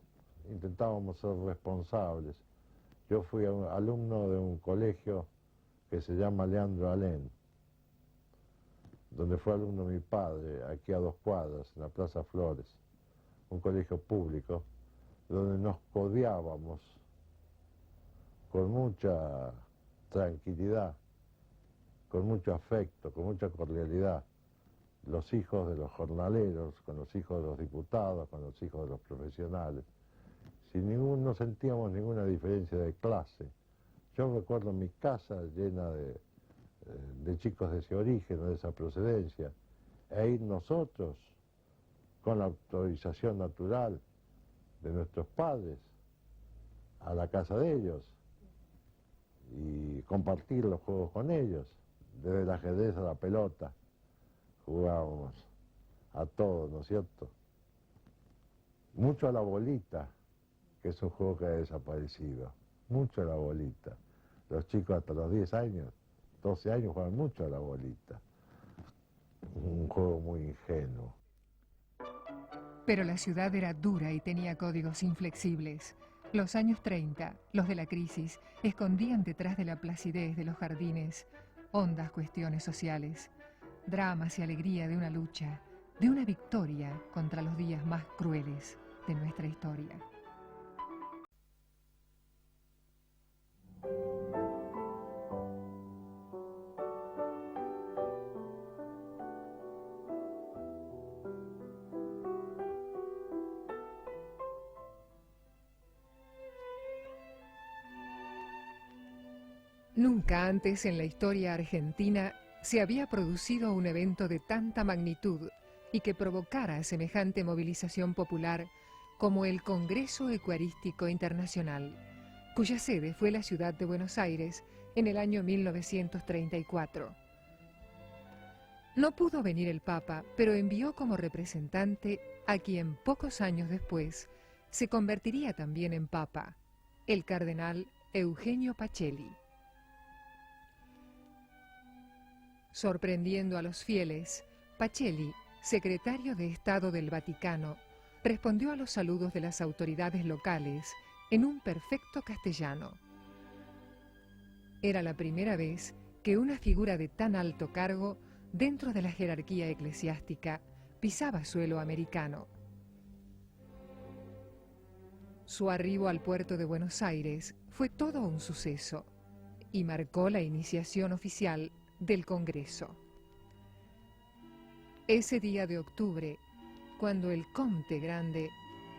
Intentábamos ser responsables. Yo fui alumno de un colegio que se llama Leandro Alén, donde fue alumno mi padre, aquí a 2 cuadras, en la Plaza Flores, un colegio público, donde nos codeábamos con mucha tranquilidad, con mucho afecto, con mucha cordialidad, los hijos de los jornaleros, con los hijos de los diputados, con los hijos de los profesionales. No sentíamos ninguna diferencia de clase. Yo recuerdo mi casa llena de chicos de ese origen, de esa procedencia, e ir nosotros, con la autorización natural de nuestros padres, a la casa de ellos y compartir los juegos con ellos, desde el ajedrez a la pelota, jugábamos a todo, ¿no es cierto? Mucho a la bolita, que es un juego que ha desaparecido, mucho a la bolita. Los chicos hasta los 10 años, 12 años juegan mucho a la bolita. Un juego muy ingenuo. Pero la ciudad era dura y tenía códigos inflexibles. Los años 30, los de la crisis, escondían detrás de la placidez de los jardines hondas cuestiones sociales, dramas y alegría de una lucha, de una victoria contra los días más crueles de nuestra historia. Nunca antes en la historia argentina se había producido un evento de tanta magnitud y que provocara semejante movilización popular como el Congreso Eucarístico Internacional, cuya sede fue la ciudad de Buenos Aires en el año 1934. No pudo venir el Papa, pero envió como representante a quien pocos años después se convertiría también en Papa, el cardenal Eugenio Pacelli. Sorprendiendo a los fieles, Pacelli, secretario de Estado del Vaticano, respondió a los saludos de las autoridades locales en un perfecto castellano. Era la primera vez que una figura de tan alto cargo dentro de la jerarquía eclesiástica pisaba suelo americano. Su arribo al puerto de Buenos Aires fue todo un suceso y marcó la iniciación oficial del Congreso. Ese día de octubre, cuando el Comte Grande,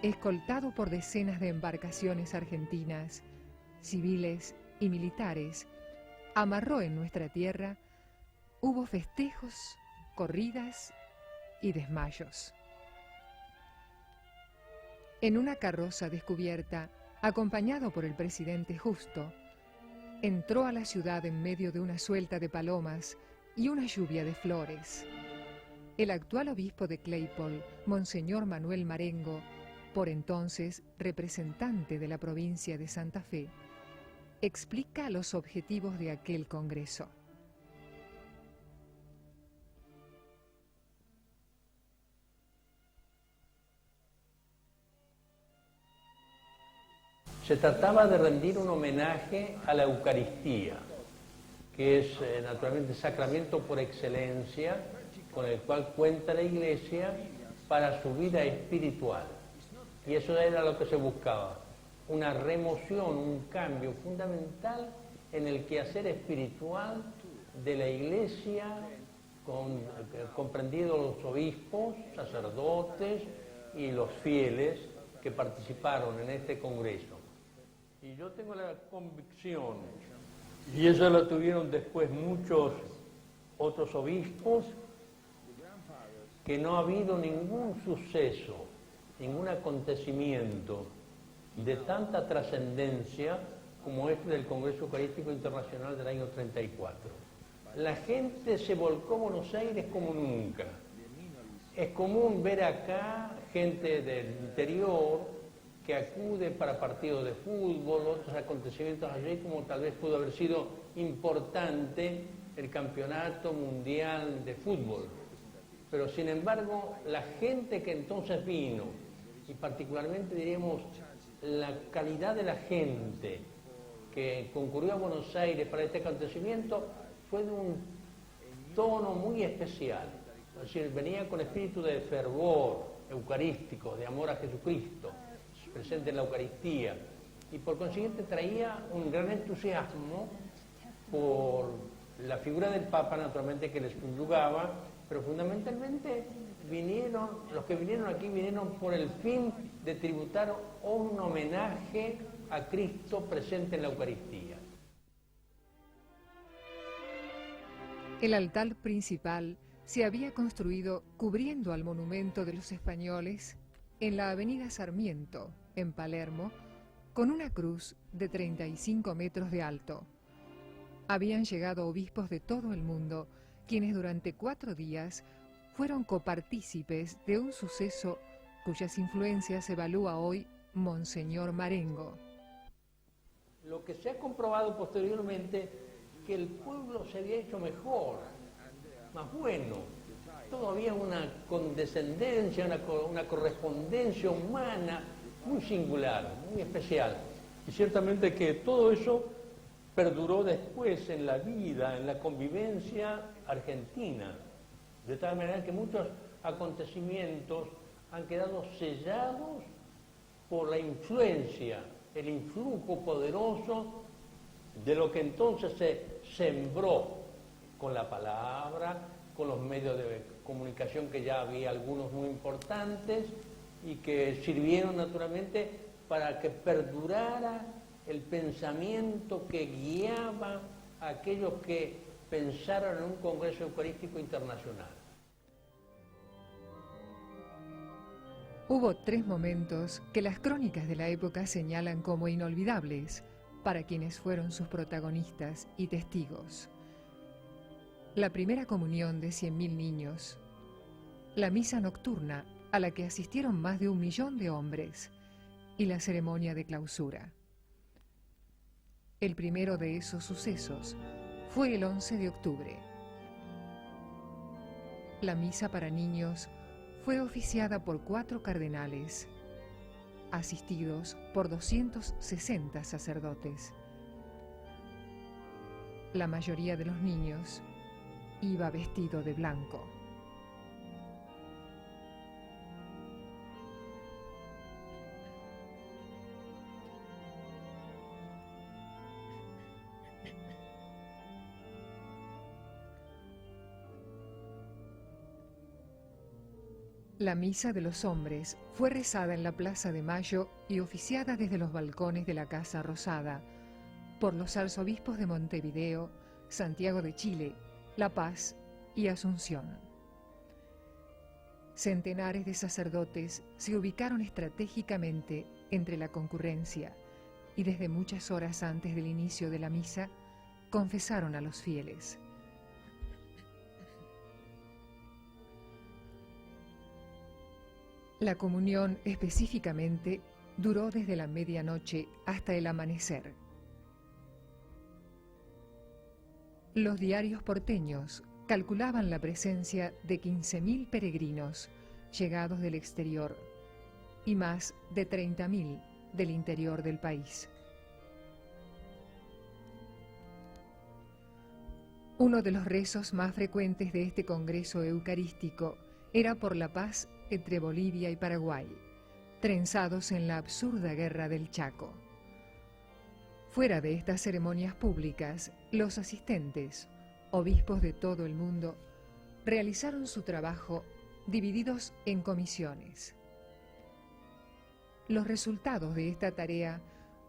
escoltado por decenas de embarcaciones argentinas, civiles y militares, amarró en nuestra tierra, hubo festejos, corridas y desmayos. En una carroza descubierta, acompañado por el presidente Justo, entró a la ciudad en medio de una suelta de palomas y una lluvia de flores. El actual obispo de Claypole, Monseñor Manuel Marengo, por entonces representante de la provincia de Santa Fe, explica los objetivos de aquel congreso. Se trataba de rendir un homenaje a la Eucaristía, que es naturalmente el sacramento por excelencia con el cual cuenta la Iglesia para su vida espiritual. Y eso era lo que se buscaba, una remoción, un cambio fundamental en el quehacer espiritual de la Iglesia, comprendidos los obispos, sacerdotes y los fieles que participaron en este congreso. Y yo tengo la convicción, y eso lo tuvieron después muchos otros obispos, que no ha habido ningún suceso, ningún acontecimiento de tanta trascendencia como este del Congreso Eucarístico Internacional del año 34. La gente se volcó a Buenos Aires como nunca. Es común ver acá gente del interior que acude para partidos de fútbol, otros acontecimientos allí, como tal vez pudo haber sido importante el Campeonato Mundial de Fútbol. Pero sin embargo, la gente que entonces vino, y particularmente diríamos la calidad de la gente que concurrió a Buenos Aires para este acontecimiento, fue de un tono muy especial. Es decir, venía con espíritu de fervor eucarístico, de amor a Jesucristo, presente en la Eucaristía, y por consiguiente traía un gran entusiasmo por la figura del Papa, naturalmente, que les subyugaba, pero fundamentalmente los que vinieron aquí vinieron por el fin de tributar un homenaje a Cristo presente en la Eucaristía. El altar principal se había construido cubriendo al monumento de los españoles en la avenida Sarmiento, en Palermo, con una cruz de 35 metros de alto. Habían llegado obispos de todo el mundo, quienes durante 4 días fueron copartícipes de un suceso cuyas influencias evalúa hoy Monseñor Marengo. Lo que se ha comprobado posteriormente, que el pueblo se había hecho mejor, más bueno. Todo había una condescendencia, una correspondencia humana muy singular, muy especial. Y ciertamente que todo eso perduró después en la vida, en la convivencia argentina. De tal manera que muchos acontecimientos han quedado sellados por la influencia, el influjo poderoso de lo que entonces se sembró con la palabra, con los medios de comunicación, que ya había algunos muy importantes y que sirvieron naturalmente para que perdurara el pensamiento que guiaba a aquellos que pensaron en un Congreso Eucarístico Internacional. Hubo 3 momentos que las crónicas de la época señalan como inolvidables para quienes fueron sus protagonistas y testigos. La primera comunión de 100.000 niños, la misa nocturna a la que asistieron más de 1 millón de hombres y la ceremonia de clausura. El primero de esos sucesos fue el 11 de octubre. La misa para niños fue oficiada por 4 cardenales, asistidos por 260 sacerdotes. La mayoría de los niños iba vestido de blanco. La misa de los hombres fue rezada en la Plaza de Mayo y oficiada desde los balcones de la Casa Rosada, por los arzobispos de Montevideo, Santiago de Chile, La Paz y Asunción. Centenares de sacerdotes se ubicaron estratégicamente entre la concurrencia y desde muchas horas antes del inicio de la misa confesaron a los fieles. La comunión específicamente duró desde la medianoche hasta el amanecer. Los diarios porteños calculaban la presencia de 15.000 peregrinos llegados del exterior y más de 30.000 del interior del país. Uno de los rezos más frecuentes de este congreso eucarístico era por la paz entre Bolivia y Paraguay, trenzados en la absurda guerra del Chaco. Fuera de estas ceremonias públicas, los asistentes, obispos de todo el mundo, realizaron su trabajo divididos en comisiones. Los resultados de esta tarea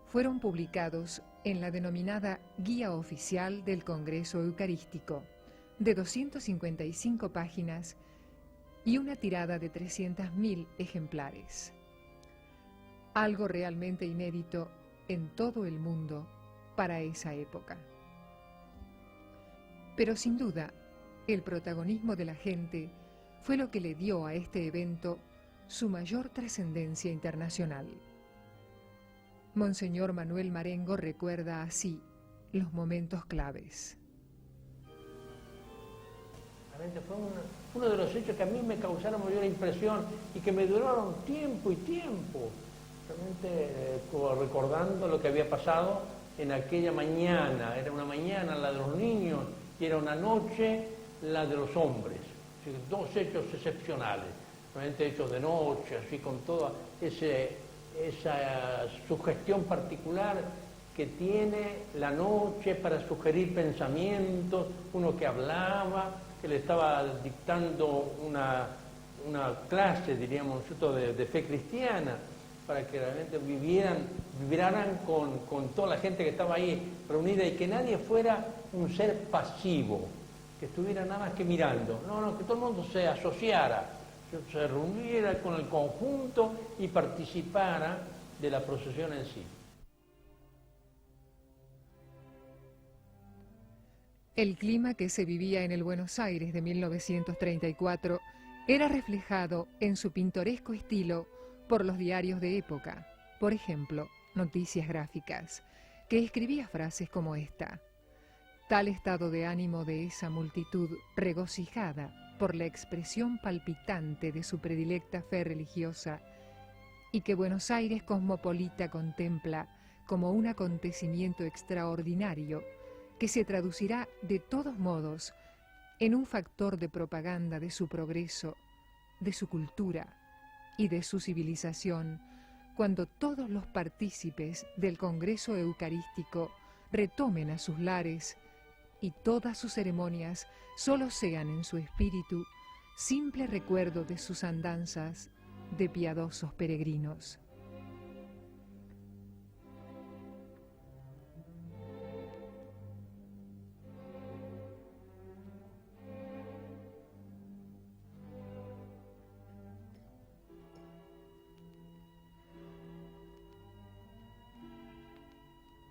fueron publicados en la denominada Guía Oficial del Congreso Eucarístico, de 255 páginas y una tirada de 300.000 ejemplares. Algo realmente inédito en todo el mundo para esa época. Pero sin duda, el protagonismo de la gente fue lo que le dio a este evento su mayor trascendencia internacional. Monseñor Manuel Marengo recuerda así los momentos claves. Realmente fue uno de los hechos que a mí me causaron mayor impresión y que me duraron tiempo y tiempo. Realmente recordando lo que había pasado en aquella mañana. Era una mañana la de los niños y era una noche la de los hombres. Así, dos hechos excepcionales, realmente hechos de noche, así con toda esa sugestión particular que tiene la noche para sugerir pensamientos, uno que hablaba, que le estaba dictando una clase, diríamos, de fe cristiana, para que realmente vibraran con toda la gente que estaba ahí reunida y que nadie fuera un ser pasivo, que estuviera nada más que mirando, no, que todo el mundo se asociara, se reuniera con el conjunto y participara de la procesión en sí. El clima que se vivía en el Buenos Aires de 1934 era reflejado en su pintoresco estilo por los diarios de época, por ejemplo, Noticias Gráficas, que escribía frases como esta: tal estado de ánimo de esa multitud regocijada por la expresión palpitante de su predilecta fe religiosa y que Buenos Aires cosmopolita contempla como un acontecimiento extraordinario que se traducirá de todos modos en un factor de propaganda de su progreso, de su cultura y de su civilización, cuando todos los partícipes del Congreso Eucarístico retomen a sus lares y todas sus ceremonias solo sean en su espíritu simple recuerdo de sus andanzas de piadosos peregrinos.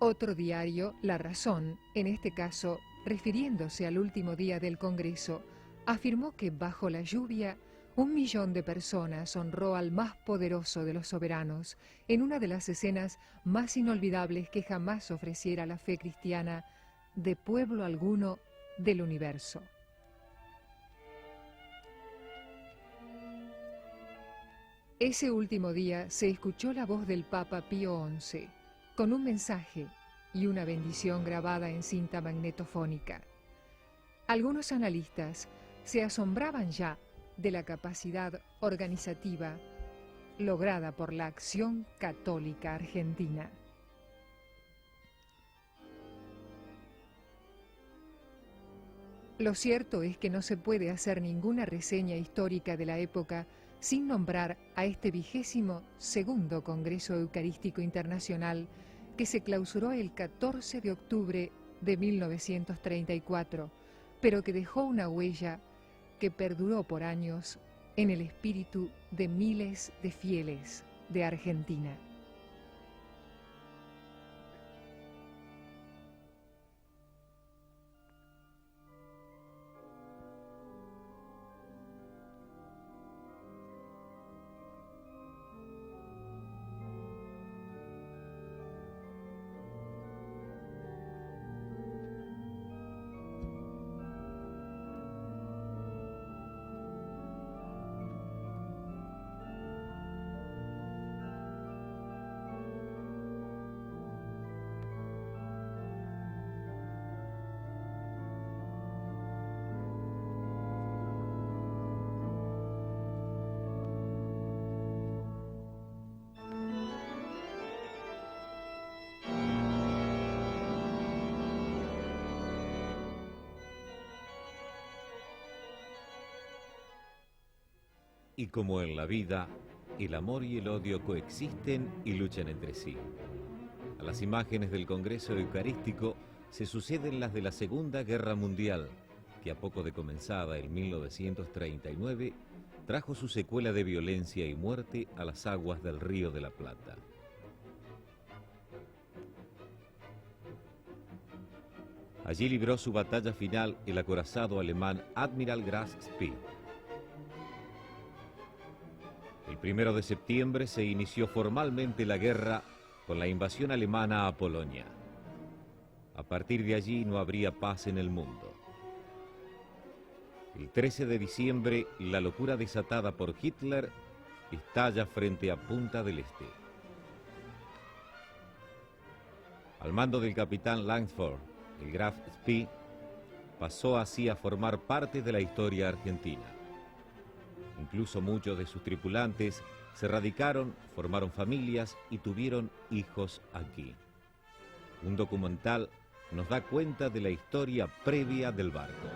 Otro diario, La Razón, en este caso, refiriéndose al último día del Congreso, afirmó que bajo la lluvia 1 millón de personas honró al más poderoso de los soberanos en una de las escenas más inolvidables que jamás ofreciera la fe cristiana de pueblo alguno del universo. Ese último día se escuchó la voz del Papa Pío XI, con un mensaje y una bendición grabada en cinta magnetofónica. Algunos analistas se asombraban ya de la capacidad organizativa lograda por la Acción Católica Argentina. Lo cierto es que no se puede hacer ninguna reseña histórica de la época sin nombrar a este 22º Congreso Eucarístico Internacional que se clausuró el 14 de octubre de 1934, pero que dejó una huella que perduró por años en el espíritu de miles de fieles de Argentina. Y como en la vida, el amor y el odio coexisten y luchan entre sí. A las imágenes del Congreso Eucarístico se suceden las de la Segunda Guerra Mundial, que a poco de comenzada en 1939, trajo su secuela de violencia y muerte a las aguas del Río de la Plata. Allí libró su batalla final el acorazado alemán Admiral Graf Spee. El 1 de septiembre se inició formalmente la guerra con la invasión alemana a Polonia. A partir de allí no habría paz en el mundo. El 13 de diciembre, la locura desatada por Hitler estalla frente a Punta del Este. Al mando del capitán Langsford, el Graf Spee pasó así a formar parte de la historia argentina. Incluso muchos de sus tripulantes se radicaron, formaron familias y tuvieron hijos aquí. Un documental nos da cuenta de la historia previa del barco.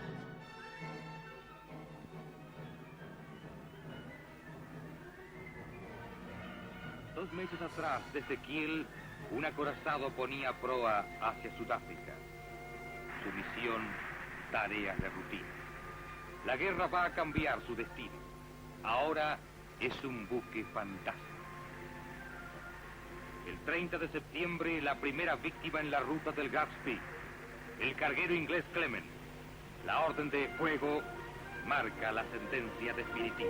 Dos meses atrás, desde Kiel, un acorazado ponía proa hacia Sudáfrica. Su misión, tareas de rutina. La guerra va a cambiar su destino. Ahora es un buque fantasma. El 30 de septiembre, la primera víctima en la ruta del Graf Spee, el carguero inglés Clement. La orden de fuego marca la sentencia definitiva.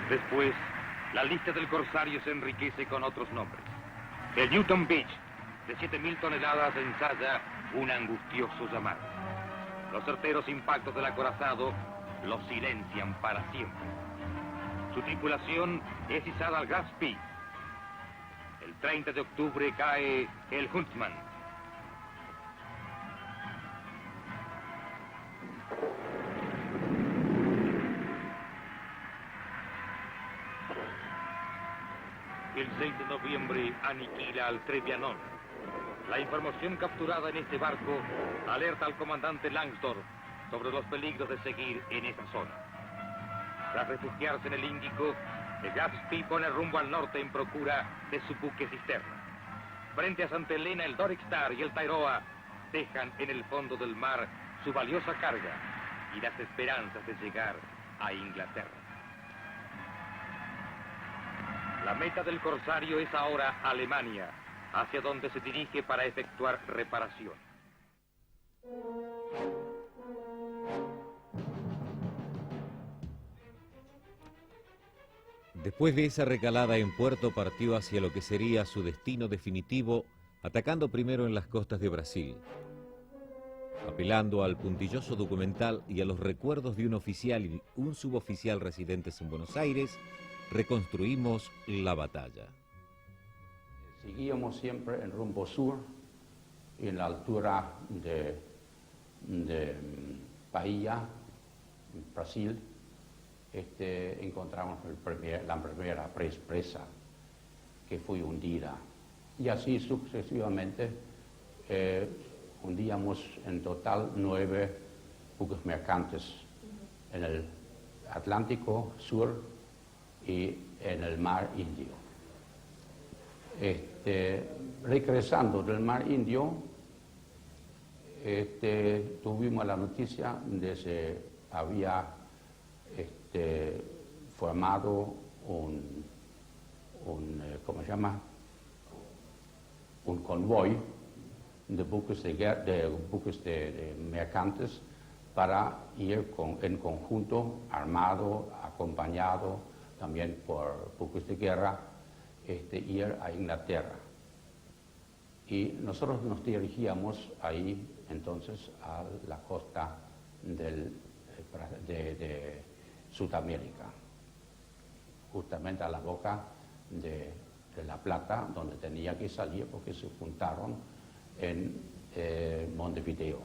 Después, la lista del corsario se enriquece con otros nombres. El Newton Beach, de 7.000 toneladas, ensaya un angustioso llamado. Los certeros impactos del acorazado lo silencian para siempre. Su tripulación es izada al Graf Spee. El 30 de octubre cae el Huntsman. El 6 de noviembre aniquila al Trevianon. La información capturada en este barco alerta al comandante Langsdorff sobre los peligros de seguir en esa zona. Tras refugiarse en el Índico, el Graf Spee pone rumbo al norte en procura de su buque cisterna. Frente a Santa Elena, el Doric Star y el Tairoa dejan en el fondo del mar su valiosa carga y las esperanzas de llegar a Inglaterra. La meta del corsario es ahora Alemania, hacia donde se dirige para efectuar reparación. Después de esa recalada en puerto, partió hacia lo que sería su destino definitivo, atacando primero en las costas de Brasil. Apelando al puntilloso documental y a los recuerdos de un oficial y un suboficial residentes en Buenos Aires, reconstruimos la batalla. Seguíamos siempre en rumbo sur, y en la altura de Bahía, Brasil, encontramos la primera presa que fue hundida. Y así sucesivamente, hundíamos en total 9 buques mercantes en el Atlántico Sur y en el Mar Indio. Regresando del Mar Indio, tuvimos la noticia de que se había formado ¿cómo se llama? Un convoy de buques de mercantes para ir en conjunto, armado, acompañado también por buques de guerra, ir a Inglaterra. Y nosotros nos dirigíamos ahí entonces a la costa de Sudamérica, justamente a la boca de La Plata, donde tenía que salir porque se juntaron en Montevideo.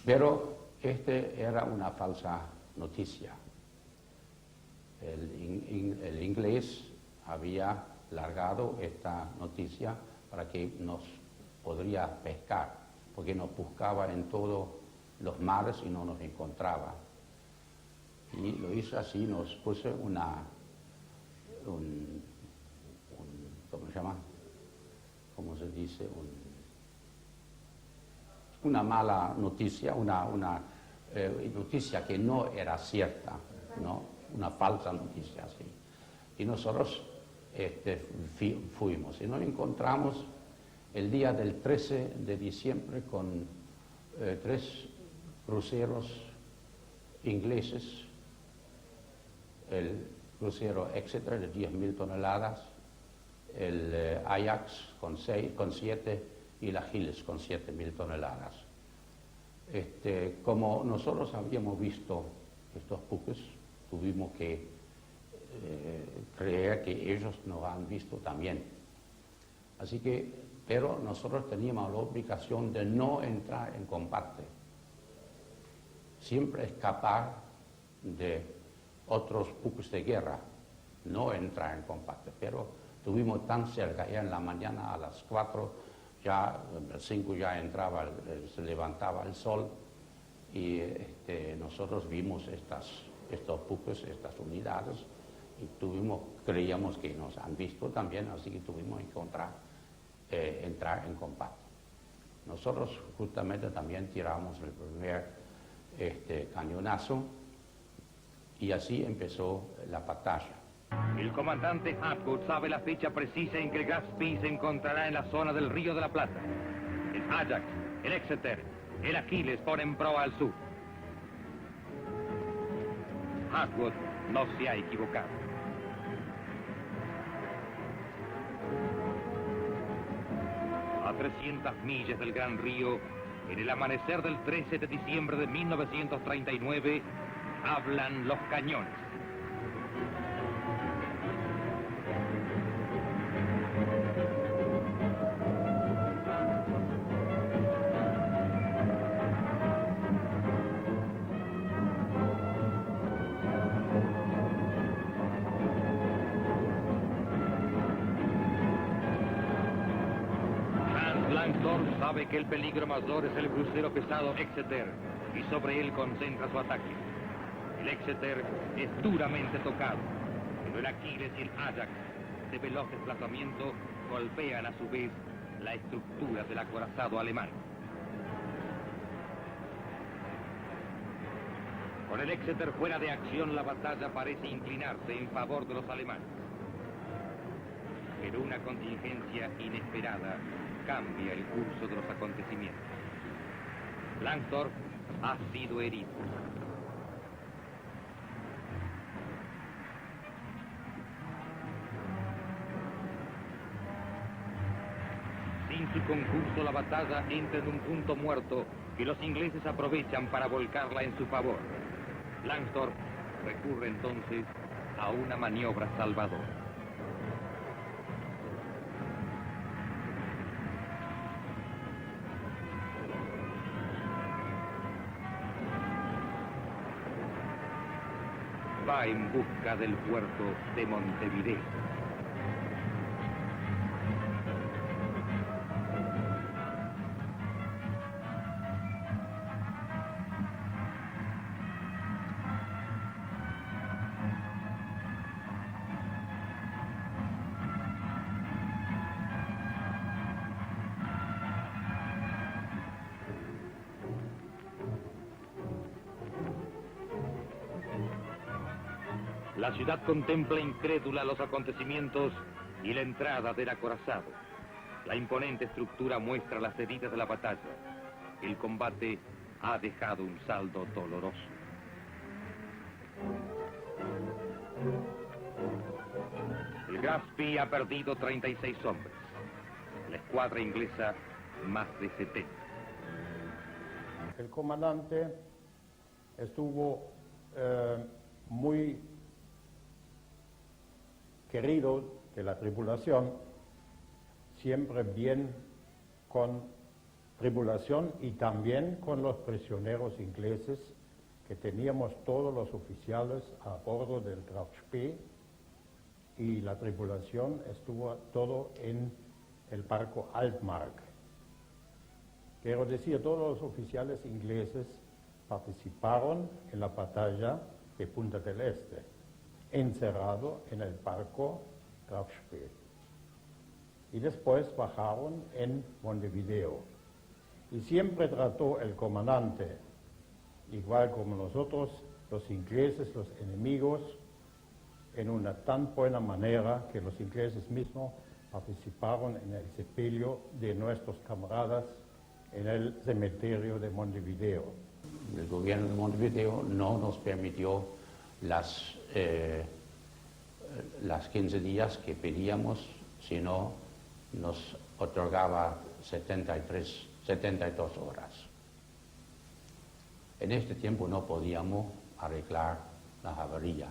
Pero era una falsa noticia. El inglés había largado esta noticia para que nos podría pescar, porque nos buscaba en todos los mares y no nos encontraba. Y lo hizo así, nos puso ¿cómo se llama? ¿Cómo se dice? Una mala noticia, una noticia que no era cierta, ¿no? Una falsa noticia, sí. Y nosotros fuimos y nos encontramos el día del 13 de diciembre con 3 cruceros ingleses, el crucero Exeter de 10.000 toneladas, el Ajax con 7 y la Giles con 7.000 toneladas. Como nosotros habíamos visto estos buques, tuvimos que creer que ellos nos han visto también. Así que, pero nosotros teníamos la obligación de no entrar en combate, siempre escapar de otros buques de guerra, no entrar en combate. Pero estuvimos tan cerca, ya en la mañana a las 4, ya a las 5 ya entraba, se levantaba el sol y nosotros vimos estos buques, estas unidades y creíamos que nos han visto también, así que tuvimos que entrar en combate. Nosotros justamente también tiramos el primer cañonazo y así empezó la batalla. El comandante Hapgood sabe la fecha precisa en que el Gaspee se encontrará en la zona del Río de la Plata. El Ajax, el Exeter, el Aquiles ponen proa al sur. Hapgood no se ha equivocado. A 300 millas del Gran Río, en el amanecer del 13 de diciembre de 1939, hablan los cañones. Langsdorff sabe que el peligro mayor es el crucero pesado Exeter y sobre él concentra su ataque. El Exeter es duramente tocado, pero el Aquiles y el Ajax, de veloz desplazamiento, golpean a su vez la estructura del acorazado alemán. Con el Exeter fuera de acción, la batalla parece inclinarse en favor de los alemanes. Pero una contingencia inesperada cambia el curso de los acontecimientos. Langsdorff ha sido herido. Sin su concurso, la batalla entra en un punto muerto que los ingleses aprovechan para volcarla en su favor. Langsdorff recurre entonces a una maniobra salvadora. Va en busca del puerto de Montevideo. La ciudad contempla incrédula los acontecimientos y la entrada del acorazado. La imponente estructura muestra las heridas de la batalla. El combate ha dejado un saldo doloroso. El Graf Spee ha perdido 36 hombres. La escuadra inglesa, más de 70. El comandante estuvo muy querido de la tripulación, siempre bien con tripulación y también con los prisioneros ingleses, que teníamos todos los oficiales a bordo del Graf Spee, y la tripulación estuvo todo en el barco Altmark. Quiero decir, todos los oficiales ingleses participaron en la batalla de Punta del Este, encerrado en el barco Graf Spee. Y después bajaron en Montevideo. Y siempre trató el comandante, igual como nosotros, los ingleses, los enemigos, en una tan buena manera que los ingleses mismos participaron en el sepelio de nuestros camaradas en el cementerio de Montevideo. El gobierno de Montevideo no nos permitió las 15 días que pedíamos, sino nos otorgaba 72 horas. En este tiempo no podíamos arreglar la avería.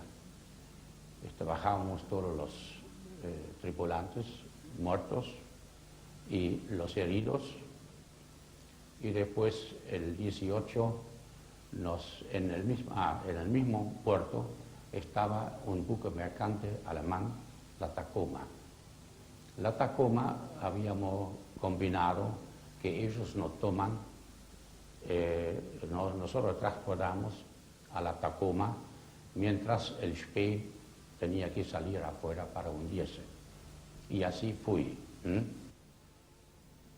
Bajábamos todos los tripulantes muertos y los heridos, y después el 18 en el mismo puerto estaba un buque mercante alemán, la Tacoma. La Tacoma habíamos combinado que ellos no toman, nosotros transportamos a la Tacoma, mientras el Spee tenía que salir afuera para hundirse. Y así fui.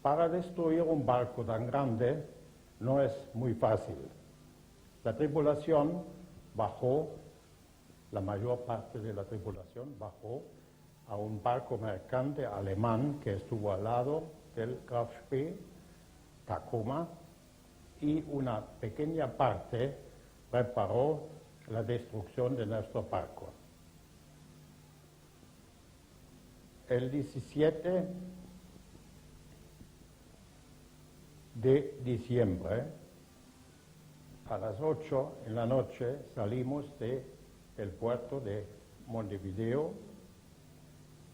Para destruir un barco tan grande no es muy fácil. La tripulación bajó, la mayor parte de la tripulación bajó a un barco mercante alemán que estuvo al lado del Graf Spee, Tacoma, y una pequeña parte preparó la destrucción de nuestro barco. El 17 de diciembre, a las 8 en la noche, salimos del puerto de Montevideo,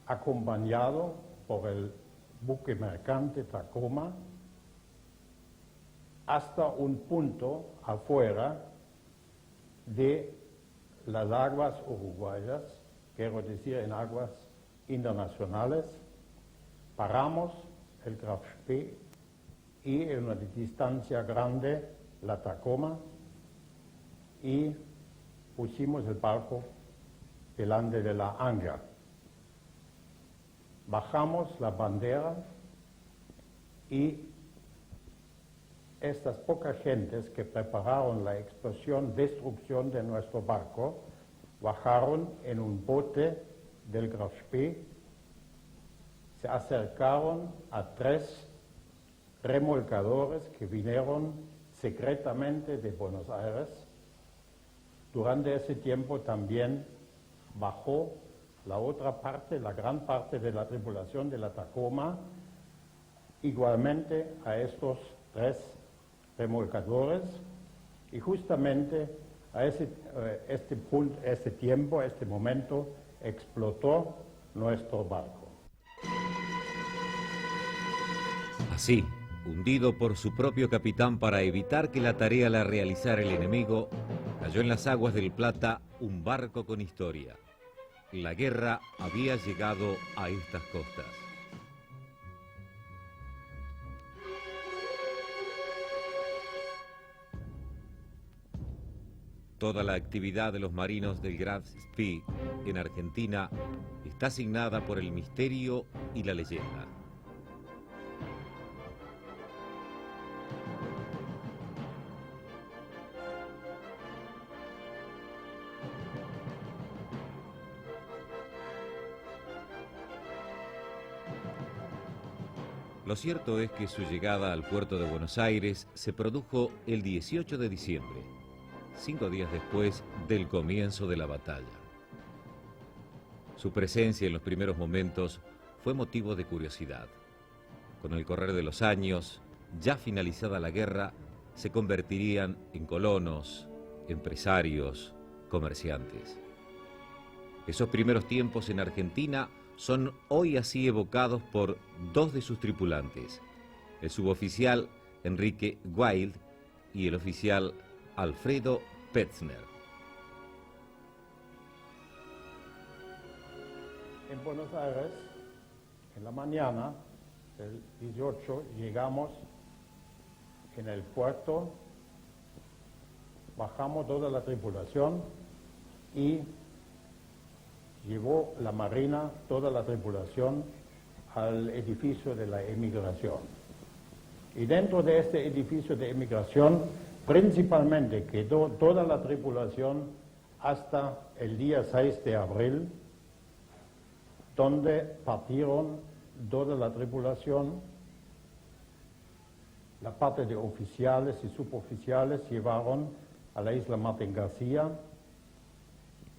acompañado por el buque mercante Tacoma, hasta un punto afuera de las aguas uruguayas, quiero decir en aguas internacionales. Paramos el Graf Spee y en una distancia grande la Tacoma, y pusimos el barco delante de la ancla. Bajamos la bandera y estas pocas gentes que prepararon la destrucción de nuestro barco, bajaron en un bote del Graf Spee, se acercaron a 3 remolcadores que vinieron secretamente de Buenos Aires. Durante ese tiempo también bajó la otra parte, la gran parte de la tripulación de la Tacoma, igualmente a estos 3 remolcadores, y justamente a este momento, explotó nuestro barco. Así, hundido por su propio capitán para evitar que la tarea la realizara el enemigo, cayó en las aguas del Plata un barco con historia. La guerra había llegado a estas costas. Toda la actividad de los marinos del Graf Spee en Argentina está asignada por el misterio y la leyenda. Lo cierto es que su llegada al puerto de Buenos Aires se produjo el 18 de diciembre, 5 días después del comienzo de la batalla. Su presencia en los primeros momentos fue motivo de curiosidad. Con el correr de los años, ya finalizada la guerra, se convertirían en colonos, empresarios, comerciantes. Esos primeros tiempos en Argentina son hoy así evocados por dos de sus tripulantes, el suboficial Enrique Wild y el oficial Alfredo Petzner. En Buenos Aires, en la mañana del 18, llegamos en el puerto, bajamos toda la tripulación y llevó la Marina toda la tripulación al edificio de la emigración. Y dentro de este edificio de emigración, principalmente quedó toda la tripulación hasta el día 6 de abril, donde partieron toda la tripulación. La parte de oficiales y suboficiales llevaron a la isla Martín García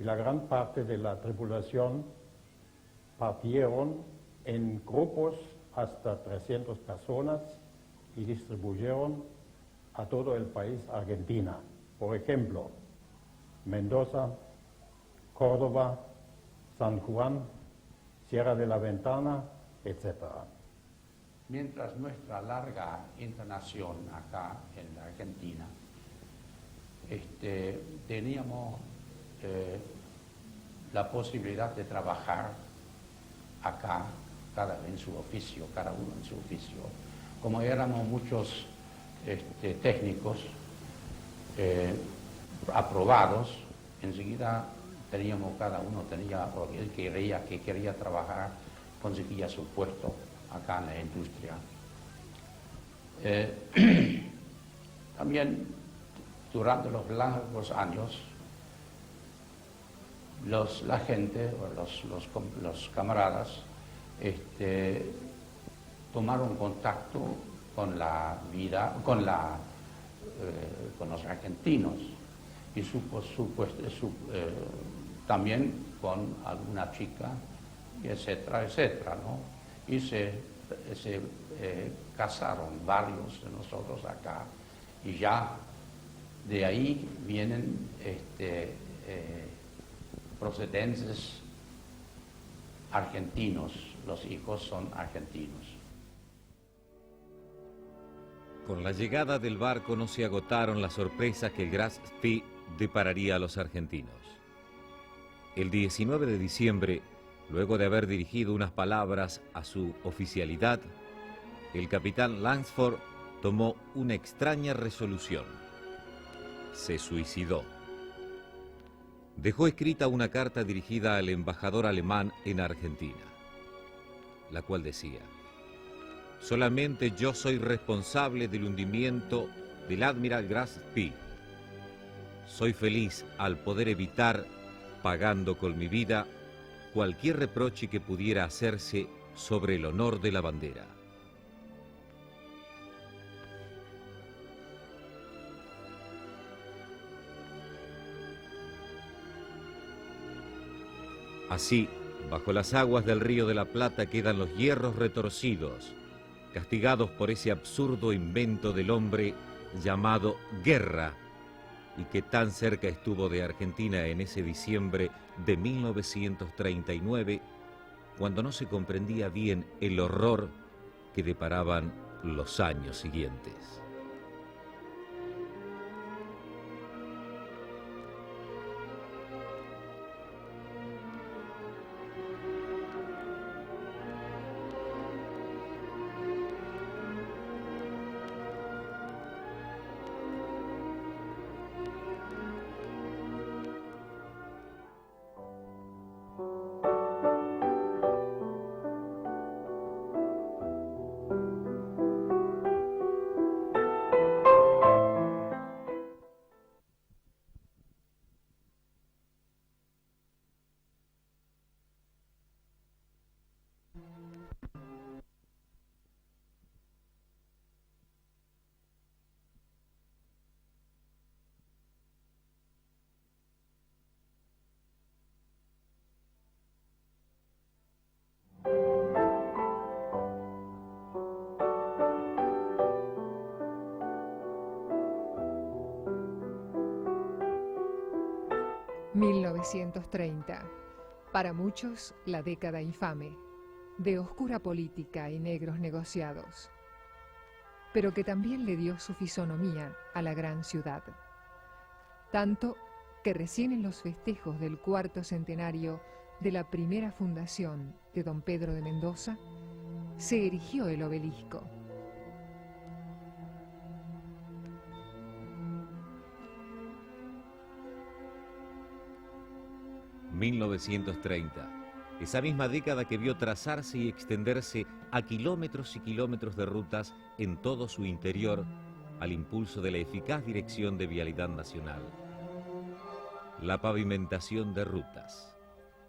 y la gran parte de la tripulación partieron en grupos hasta 300 personas y distribuyeron a todo el país Argentina. Por ejemplo, Mendoza, Córdoba, San Juan, Sierra de la Ventana, etc. Mientras nuestra larga internación acá en la Argentina, teníamos la posibilidad de trabajar acá, cada uno en su oficio. Como éramos muchos técnicos aprobados, enseguida cada uno tenía, o él que quería trabajar, conseguía su puesto acá en la industria. También durante los largos años, la gente, o los camaradas, tomaron contacto con la vida, con los argentinos y también con alguna chica, etcétera, etcétera, ¿no? Y se casaron varios de nosotros acá, y ya de ahí vienen procedentes argentinos, los hijos son argentinos. Con la llegada del barco no se agotaron las sorpresas que el Graz Spee depararía a los argentinos. El 19 de diciembre, luego de haber dirigido unas palabras a su oficialidad, el capitán Langsford tomó una extraña resolución. Se suicidó. Dejó escrita una carta dirigida al embajador alemán en Argentina, la cual decía: solamente yo soy responsable del hundimiento del Admiral Graz Spee. Soy feliz al poder evitar, pagando con mi vida, cualquier reproche que pudiera hacerse sobre el honor de la bandera. Así, bajo las aguas del Río de la Plata quedan los hierros retorcidos, castigados por ese absurdo invento del hombre llamado guerra, y que tan cerca estuvo de Argentina en ese diciembre de 1939, cuando no se comprendía bien el horror que deparaban los años siguientes. 1930. Para muchos, la década infame, de oscura política y negros negociados, pero que también le dio su fisonomía a la gran ciudad. Tanto que recién en los festejos del 4º centenario de la primera fundación de don Pedro de Mendoza, se erigió el obelisco. ...1930... Esa misma década que vio trazarse y extenderse a kilómetros y kilómetros de rutas en todo su interior al impulso de la eficaz Dirección de Vialidad Nacional. La pavimentación de rutas.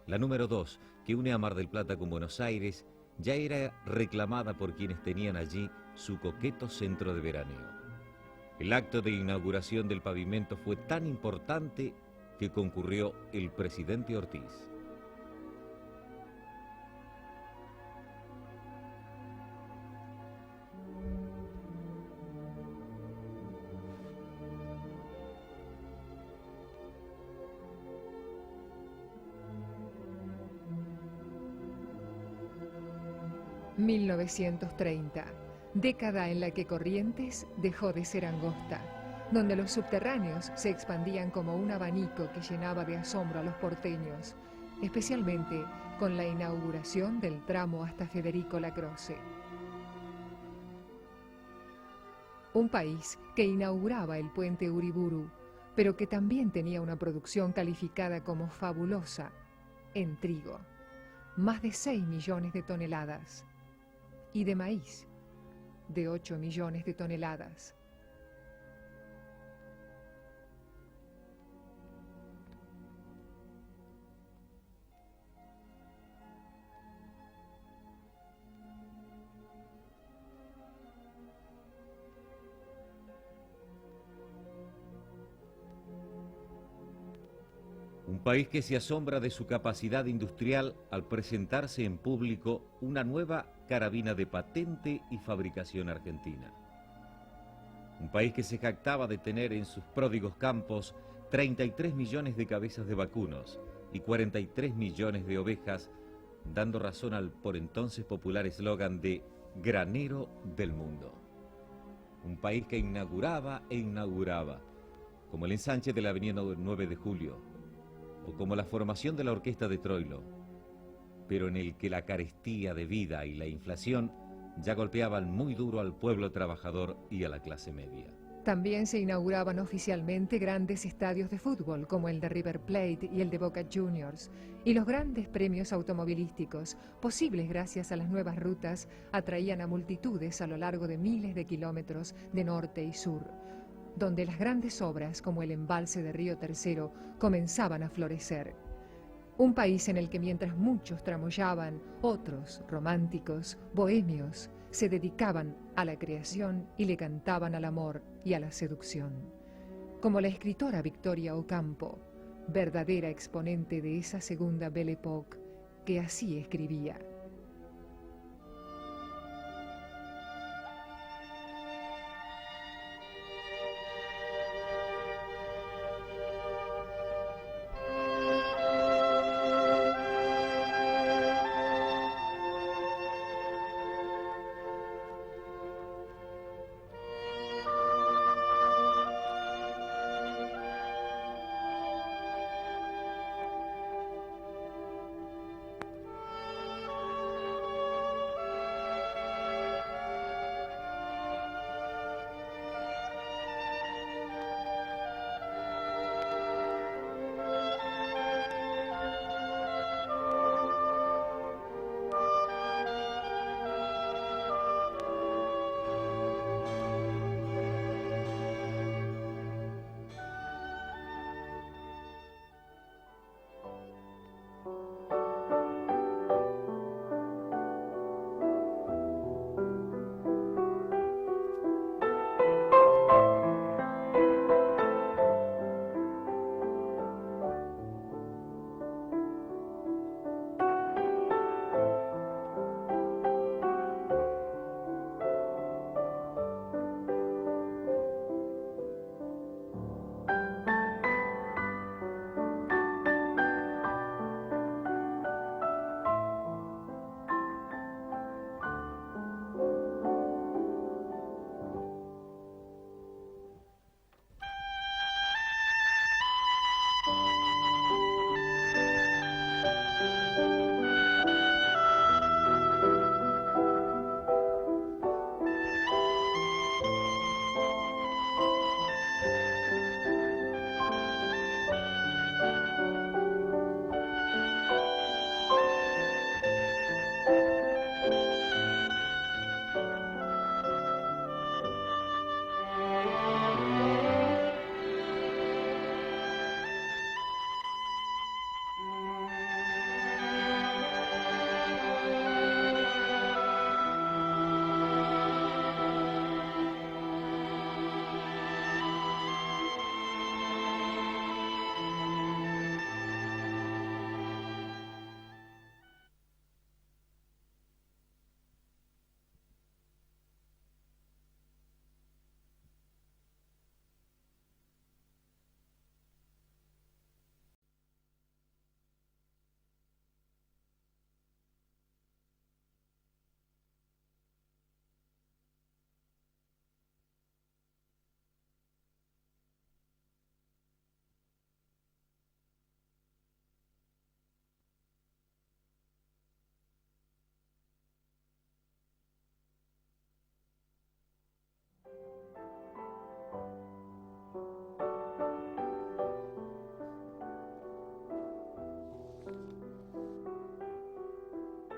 La número 2, que une a Mar del Plata con Buenos Aires, ya era reclamada por quienes tenían allí su coqueto centro de veraneo. El acto de inauguración del pavimento fue tan importante que concurrió el presidente Ortiz. ...1930... década en la que Corrientes dejó de ser angosta, donde los subterráneos se expandían como un abanico que llenaba de asombro a los porteños, especialmente con la inauguración del tramo hasta Federico Lacroze. Un país que inauguraba el puente Uriburu, pero que también tenía una producción calificada como fabulosa en trigo, más de 6 millones de toneladas, y de maíz, de 8 millones de toneladas. Un país que se asombra de su capacidad industrial al presentarse en público una nueva carabina de patente y fabricación argentina. Un país que se jactaba de tener en sus pródigos campos 33 millones de cabezas de vacunos y 43 millones de ovejas, dando razón al por entonces popular eslogan de granero del mundo. Un país que inauguraba e inauguraba, como el ensanche de la avenida 9 de Julio, o como la formación de la orquesta de Troilo, pero en el que la carestía de vida y la inflación ya golpeaban muy duro al pueblo trabajador y a la clase media. También se inauguraban oficialmente grandes estadios de fútbol como el de River Plate y el de Boca Juniors, y los grandes premios automovilísticos, posibles gracias a las nuevas rutas, atraían a multitudes a lo largo de miles de kilómetros de norte y sur, donde las grandes obras como el embalse de Río Tercero comenzaban a florecer. Un país en el que mientras muchos tramoyaban, otros, románticos, bohemios, se dedicaban a la creación y le cantaban al amor y a la seducción. Como la escritora Victoria Ocampo, verdadera exponente de esa segunda Belle Époque, que así escribía: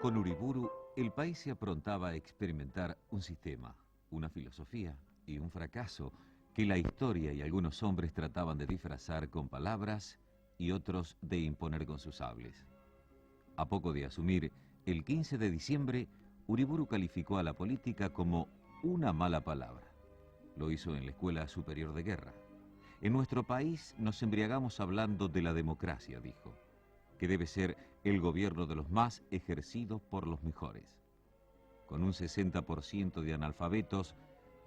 Con Uriburu, el país se aprontaba a experimentar un sistema, una filosofía y un fracaso que la historia y algunos hombres trataban de disfrazar con palabras y otros de imponer con sus sables. A poco de asumir, el 15 de diciembre, Uriburu calificó a la política como una mala palabra. Lo hizo en la Escuela Superior de Guerra. En nuestro país nos embriagamos hablando de la democracia, dijo, que debe ser el gobierno de los más ejercido por los mejores. Con un 60% de analfabetos,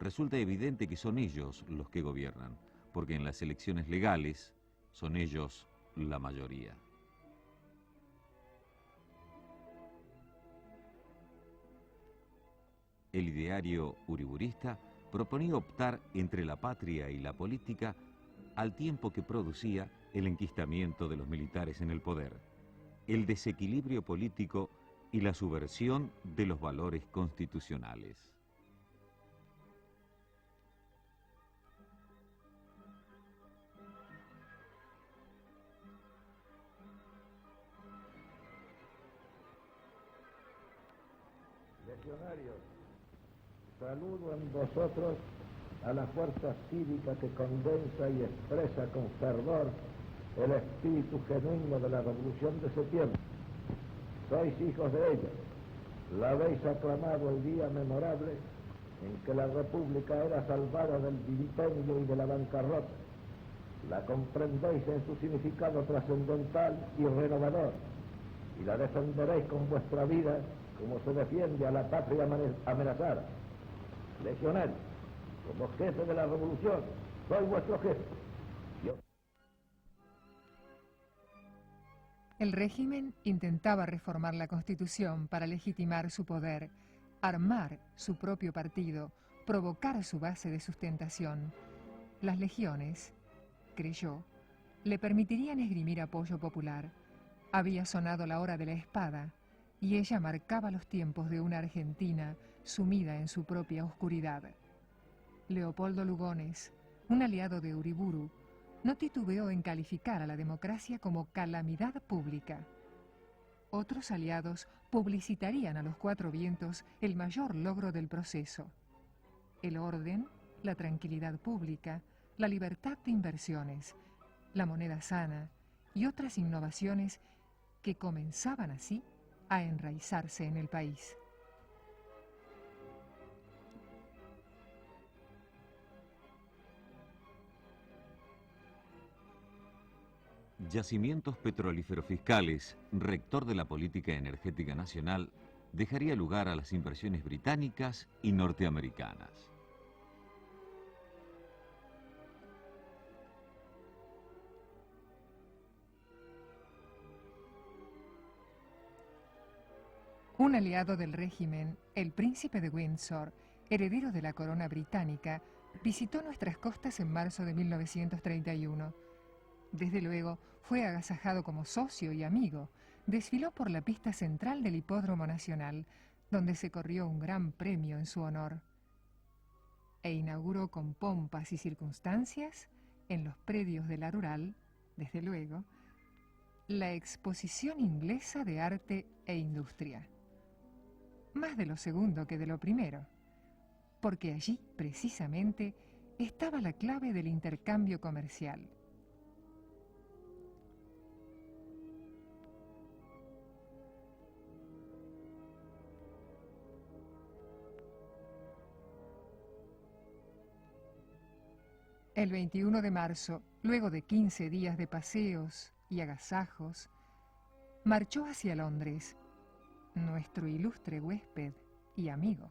resulta evidente que son ellos los que gobiernan, porque en las elecciones legales son ellos la mayoría. El ideario uriburista proponía optar entre la patria y la política al tiempo que producía el enquistamiento de los militares en el poder, el desequilibrio político y la subversión de los valores constitucionales. Legionarios, saludo en vosotros a la fuerza cívica que condensa y expresa con fervor el espíritu genuino de la Revolución de Septiembre. Sois hijos de ella. La habéis aclamado el día memorable en que la República era salvada del vilipendio y de la bancarrota. La comprendéis en su significado trascendental y renovador, y la defenderéis con vuestra vida como se defiende a la patria amenazada. Legionarios, como jefe de la revolución, soy vuestro jefe. El régimen intentaba reformar la Constitución para legitimar su poder, armar su propio partido, provocar su base de sustentación. Las legiones, creyó, le permitirían esgrimir apoyo popular. Había sonado la hora de la espada, y ella marcaba los tiempos de una Argentina sumida en su propia oscuridad. Leopoldo Lugones, un aliado de Uriburu, no titubeó en calificar a la democracia como calamidad pública. Otros aliados publicitarían a los cuatro vientos el mayor logro del proceso: el orden, la tranquilidad pública, la libertad de inversiones, la moneda sana y otras innovaciones que comenzaban así a enraizarse en el país. Yacimientos petrolíferos fiscales, rector de la política energética nacional, dejaría lugar a las inversiones británicas y norteamericanas. Un aliado del régimen, el príncipe de Windsor, heredero de la corona británica, visitó nuestras costas en marzo de 1931. Desde luego, fue agasajado como socio y amigo. Desfiló por la pista central del Hipódromo Nacional, donde se corrió un gran premio en su honor. E inauguró con pompas y circunstancias, en los predios de la Rural, desde luego, la Exposición Inglesa de Arte e Industria. Más de lo segundo que de lo primero, porque allí, precisamente, estaba la clave del intercambio comercial. El 21 de marzo, luego de 15 días de paseos y agasajos, marchó hacia Londres, nuestro ilustre huésped y amigo.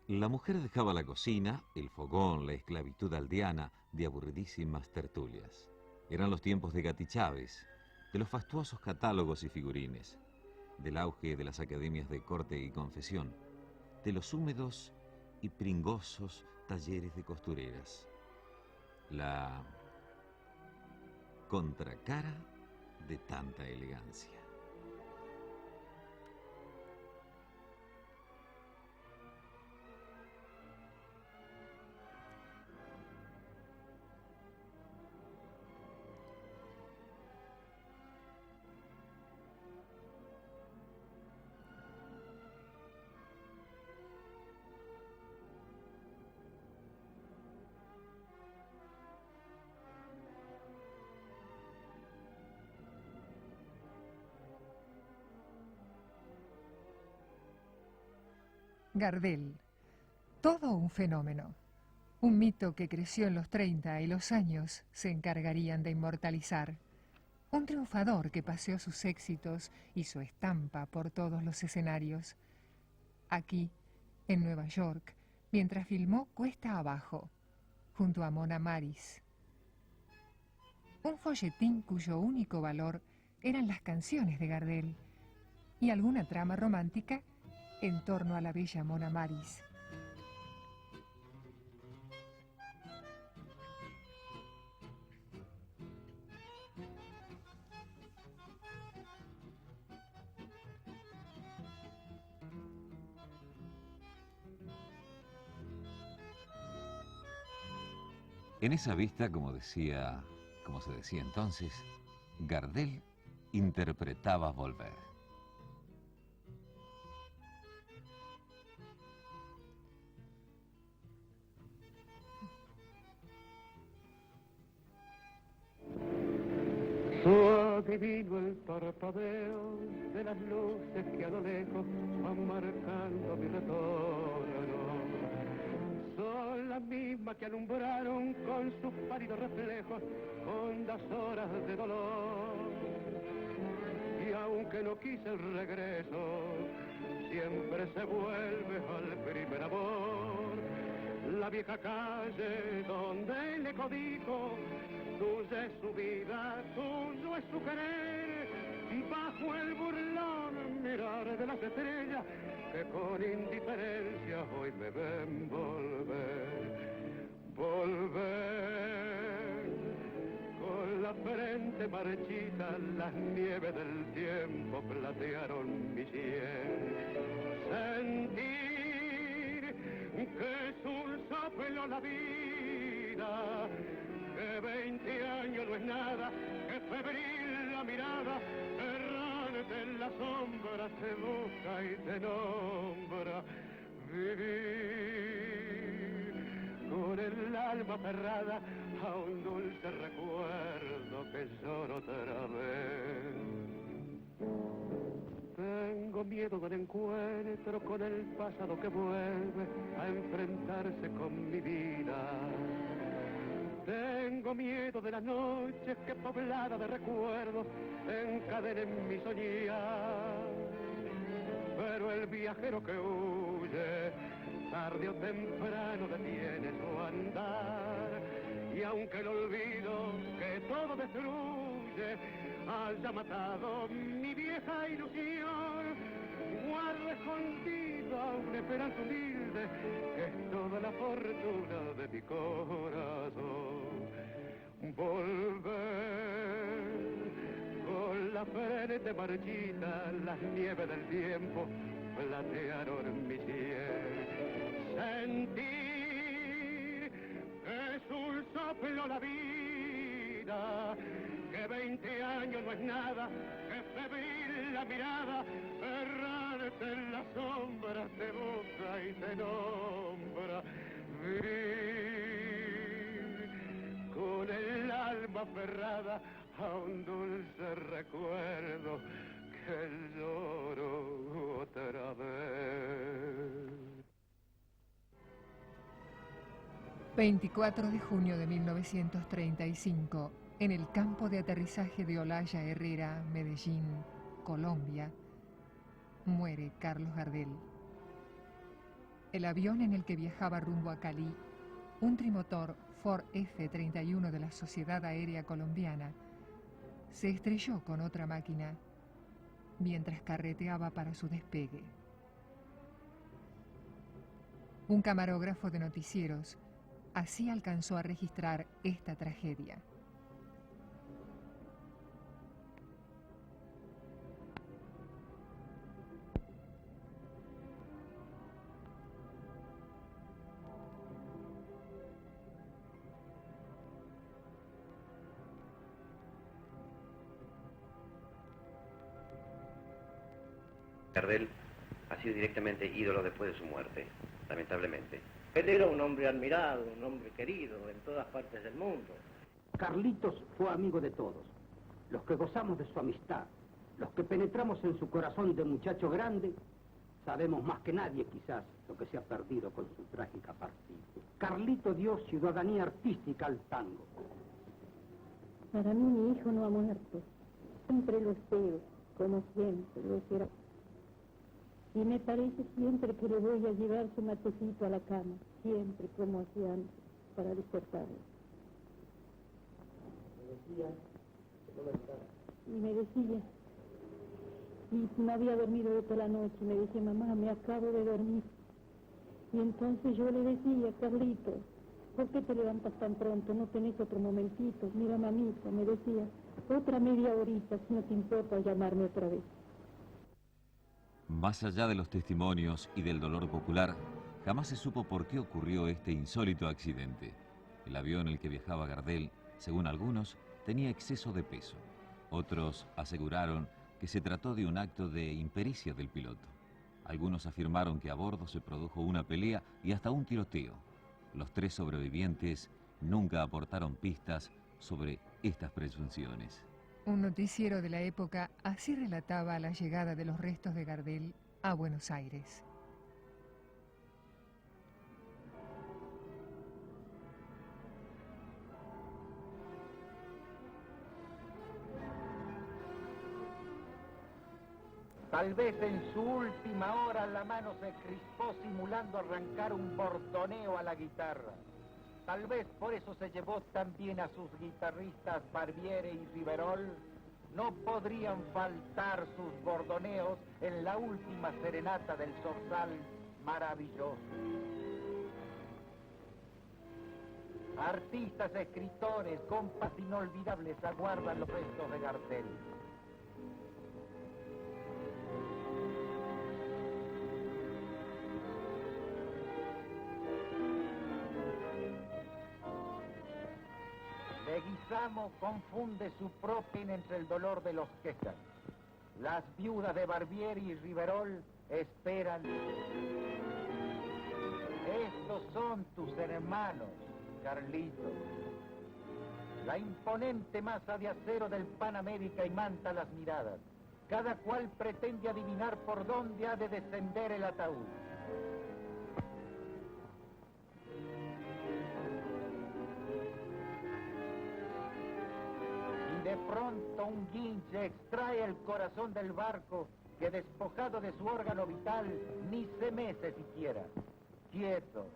La mujer dejaba la cocina, el fogón, la esclavitud aldeana de aburridísimas tertulias. Eran los tiempos de Gatti Chávez, de los fastuosos catálogos y figurines, del auge de las academias de corte y confesión, de los húmedos y pringosos talleres de costureras. La contracara de tanta elegancia. Gardel, todo un fenómeno, un mito que creció en los 30 y los años se encargarían de inmortalizar, un triunfador que paseó sus éxitos y su estampa por todos los escenarios. Aquí, en Nueva York, mientras filmó Cuesta Abajo, junto a Mona Maris. Un folletín cuyo único valor eran las canciones de Gardel y alguna trama romántica en torno a la bella Mona Maris. En esa vista, como se decía entonces, Gardel interpretaba Volver. Divino el parpadeo de las luces que a lo lejos van marcando mi retorno. Son las mismas que alumbraron con sus pálidos reflejos hondas horas de dolor. Y aunque no quise el regreso, siempre se vuelve al primer amor. La vieja calle donde le codijo, tuya es su vida, tuyo es su querer, bajo el burlón mirar de las estrellas que con indiferencia hoy me ven volver, volver. Con la frente marchita las nieves del tiempo platearon mi sien. Sentir que es un soplo la vida, que 20 años no es nada, que febril la mirada, errante en la sombra te busca y te nombra. Vivir con el alma cerrada a un dulce recuerdo que lloro otra vez. Tengo miedo del encuentro con el pasado que vuelve a enfrentarse con mi vida. Tengo miedo de las noches que poblada de recuerdos encadenen mi soñar. Pero el viajero que huye, tarde o temprano detiene su andar. Y aunque el olvido que todo destruye haya matado mi vieja ilusión, guardo escondida una esperanza humilde que es toda la fortuna de mi corazón. Volver con la frente marchita, las nieves del tiempo platearon mi sien. Sentir que es un soplo la vida, que 20 años no es nada, que febril la mirada, errante en la sombra te busca y te nombra. Vivir con el alma aferrada a un dulce recuerdo que lloro otra vez. 24 de junio de 1935, en el campo de aterrizaje de Olaya Herrera, Medellín, Colombia, muere Carlos Gardel. El avión en el que viajaba rumbo a Cali, un trimotor Ford F-31 de la Sociedad Aérea Colombiana, se estrelló con otra máquina mientras carreteaba para su despegue. Un camarógrafo de noticieros así alcanzó a registrar esta tragedia. Gardel ha sido directamente ídolo después de su muerte, lamentablemente. Él era un hombre admirado, un hombre querido en todas partes del mundo. Carlitos fue amigo de todos, los que gozamos de su amistad, los que penetramos en su corazón de muchacho grande, sabemos más que nadie quizás lo que se ha perdido con su trágica partida. Carlito dio ciudadanía artística al tango. Para mí mi hijo no ha muerto, siempre lo espero, como siempre lo será. Y me parece siempre que le voy a llevar su matecito a la cama, siempre como hacía antes, para despertarlo. Y me decía, y no había dormido de toda la noche, me decía, mamá, me acabo de dormir. Y entonces yo le decía, Carlito, ¿por qué te levantas tan pronto? ¿No tenés otro momentito? Mira, mamita, me decía, otra media horita, si no te importa llamarme otra vez. Más allá de los testimonios y del dolor popular, jamás se supo por qué ocurrió este insólito accidente. El avión en el que viajaba Gardel, según algunos, tenía exceso de peso. Otros aseguraron que se trató de un acto de impericia del piloto. Algunos afirmaron que a bordo se produjo una pelea y hasta un tiroteo. Los 3 sobrevivientes nunca aportaron pistas sobre estas presunciones. Un noticiero de la época así relataba la llegada de los restos de Gardel a Buenos Aires. Tal vez en su última hora la mano se crispó simulando arrancar un bordoneo a la guitarra. Tal vez por eso se llevó también a sus guitarristas Barbiere y Riverol. No podrían faltar sus bordoneos en la última serenata del Zorzal maravilloso. Artistas, escritores, compas inolvidables aguardan los restos de Gardel. Leguizamo confunde su propia entre el dolor de los quejas. Las viudas de Barbieri y Riverol esperan. Estos son tus hermanos, Carlito. La imponente masa de acero del Pan América imanta las miradas. Cada cual pretende adivinar por dónde ha de descender el ataúd. De pronto un guinche extrae el corazón del barco que, despojado de su órgano vital, ni se mece siquiera. Quieto,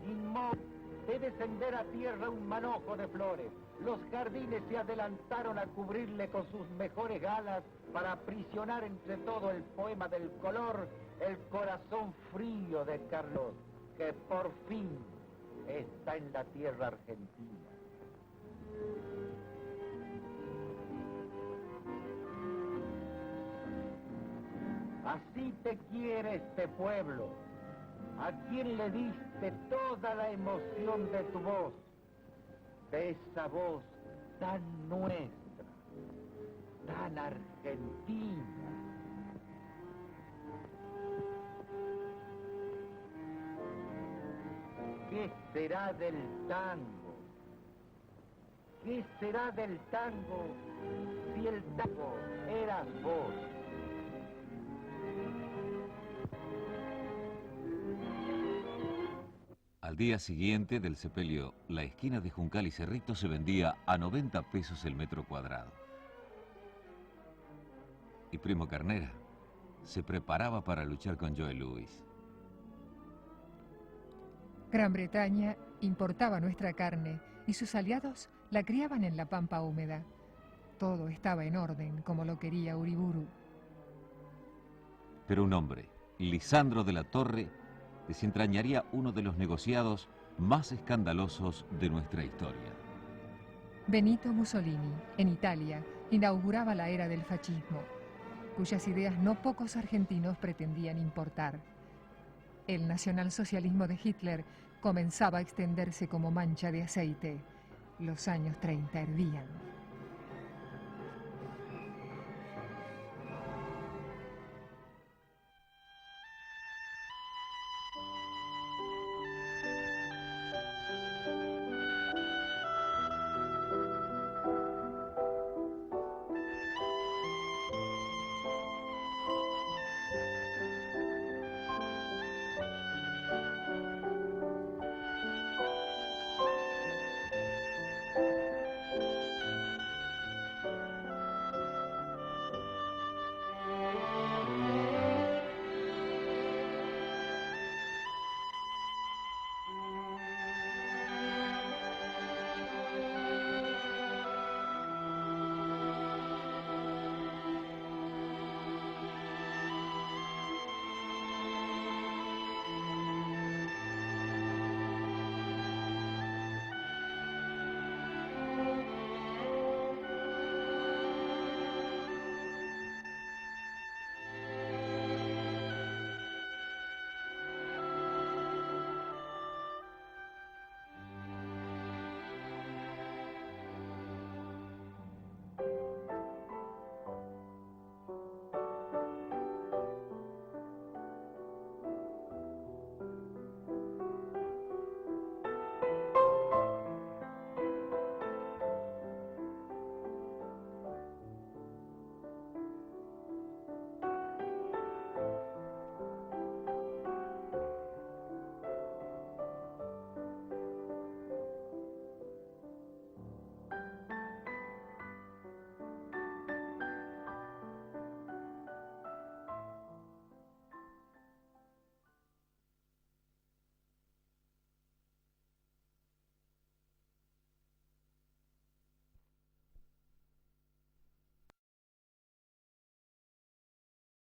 inmóvil, de descender a tierra un manojo de flores. Los jardines se adelantaron a cubrirle con sus mejores galas para aprisionar entre todo el poema del color el corazón frío de Carlos, que por fin está en la tierra argentina. Así te quiere este pueblo, a quien le diste toda la emoción de tu voz, de esa voz tan nuestra, tan argentina. ¿Qué será del tango? ¿Qué será del tango si el tango eras vos? Al día siguiente del sepelio, la esquina de Juncal y Cerrito se vendía a 90 pesos el metro cuadrado. Y Primo Carnera se preparaba para luchar con Joe Louis. Gran Bretaña importaba nuestra carne y sus aliados la criaban en la pampa húmeda. Todo estaba en orden, como lo quería Uriburu. Pero un hombre, Lisandro de la Torre, desentrañaría uno de los negociados más escandalosos de nuestra historia. Benito Mussolini, en Italia, inauguraba la era del fascismo, cuyas ideas no pocos argentinos pretendían importar. El nacionalsocialismo de Hitler comenzaba a extenderse como mancha de aceite. Los años 30 hervían.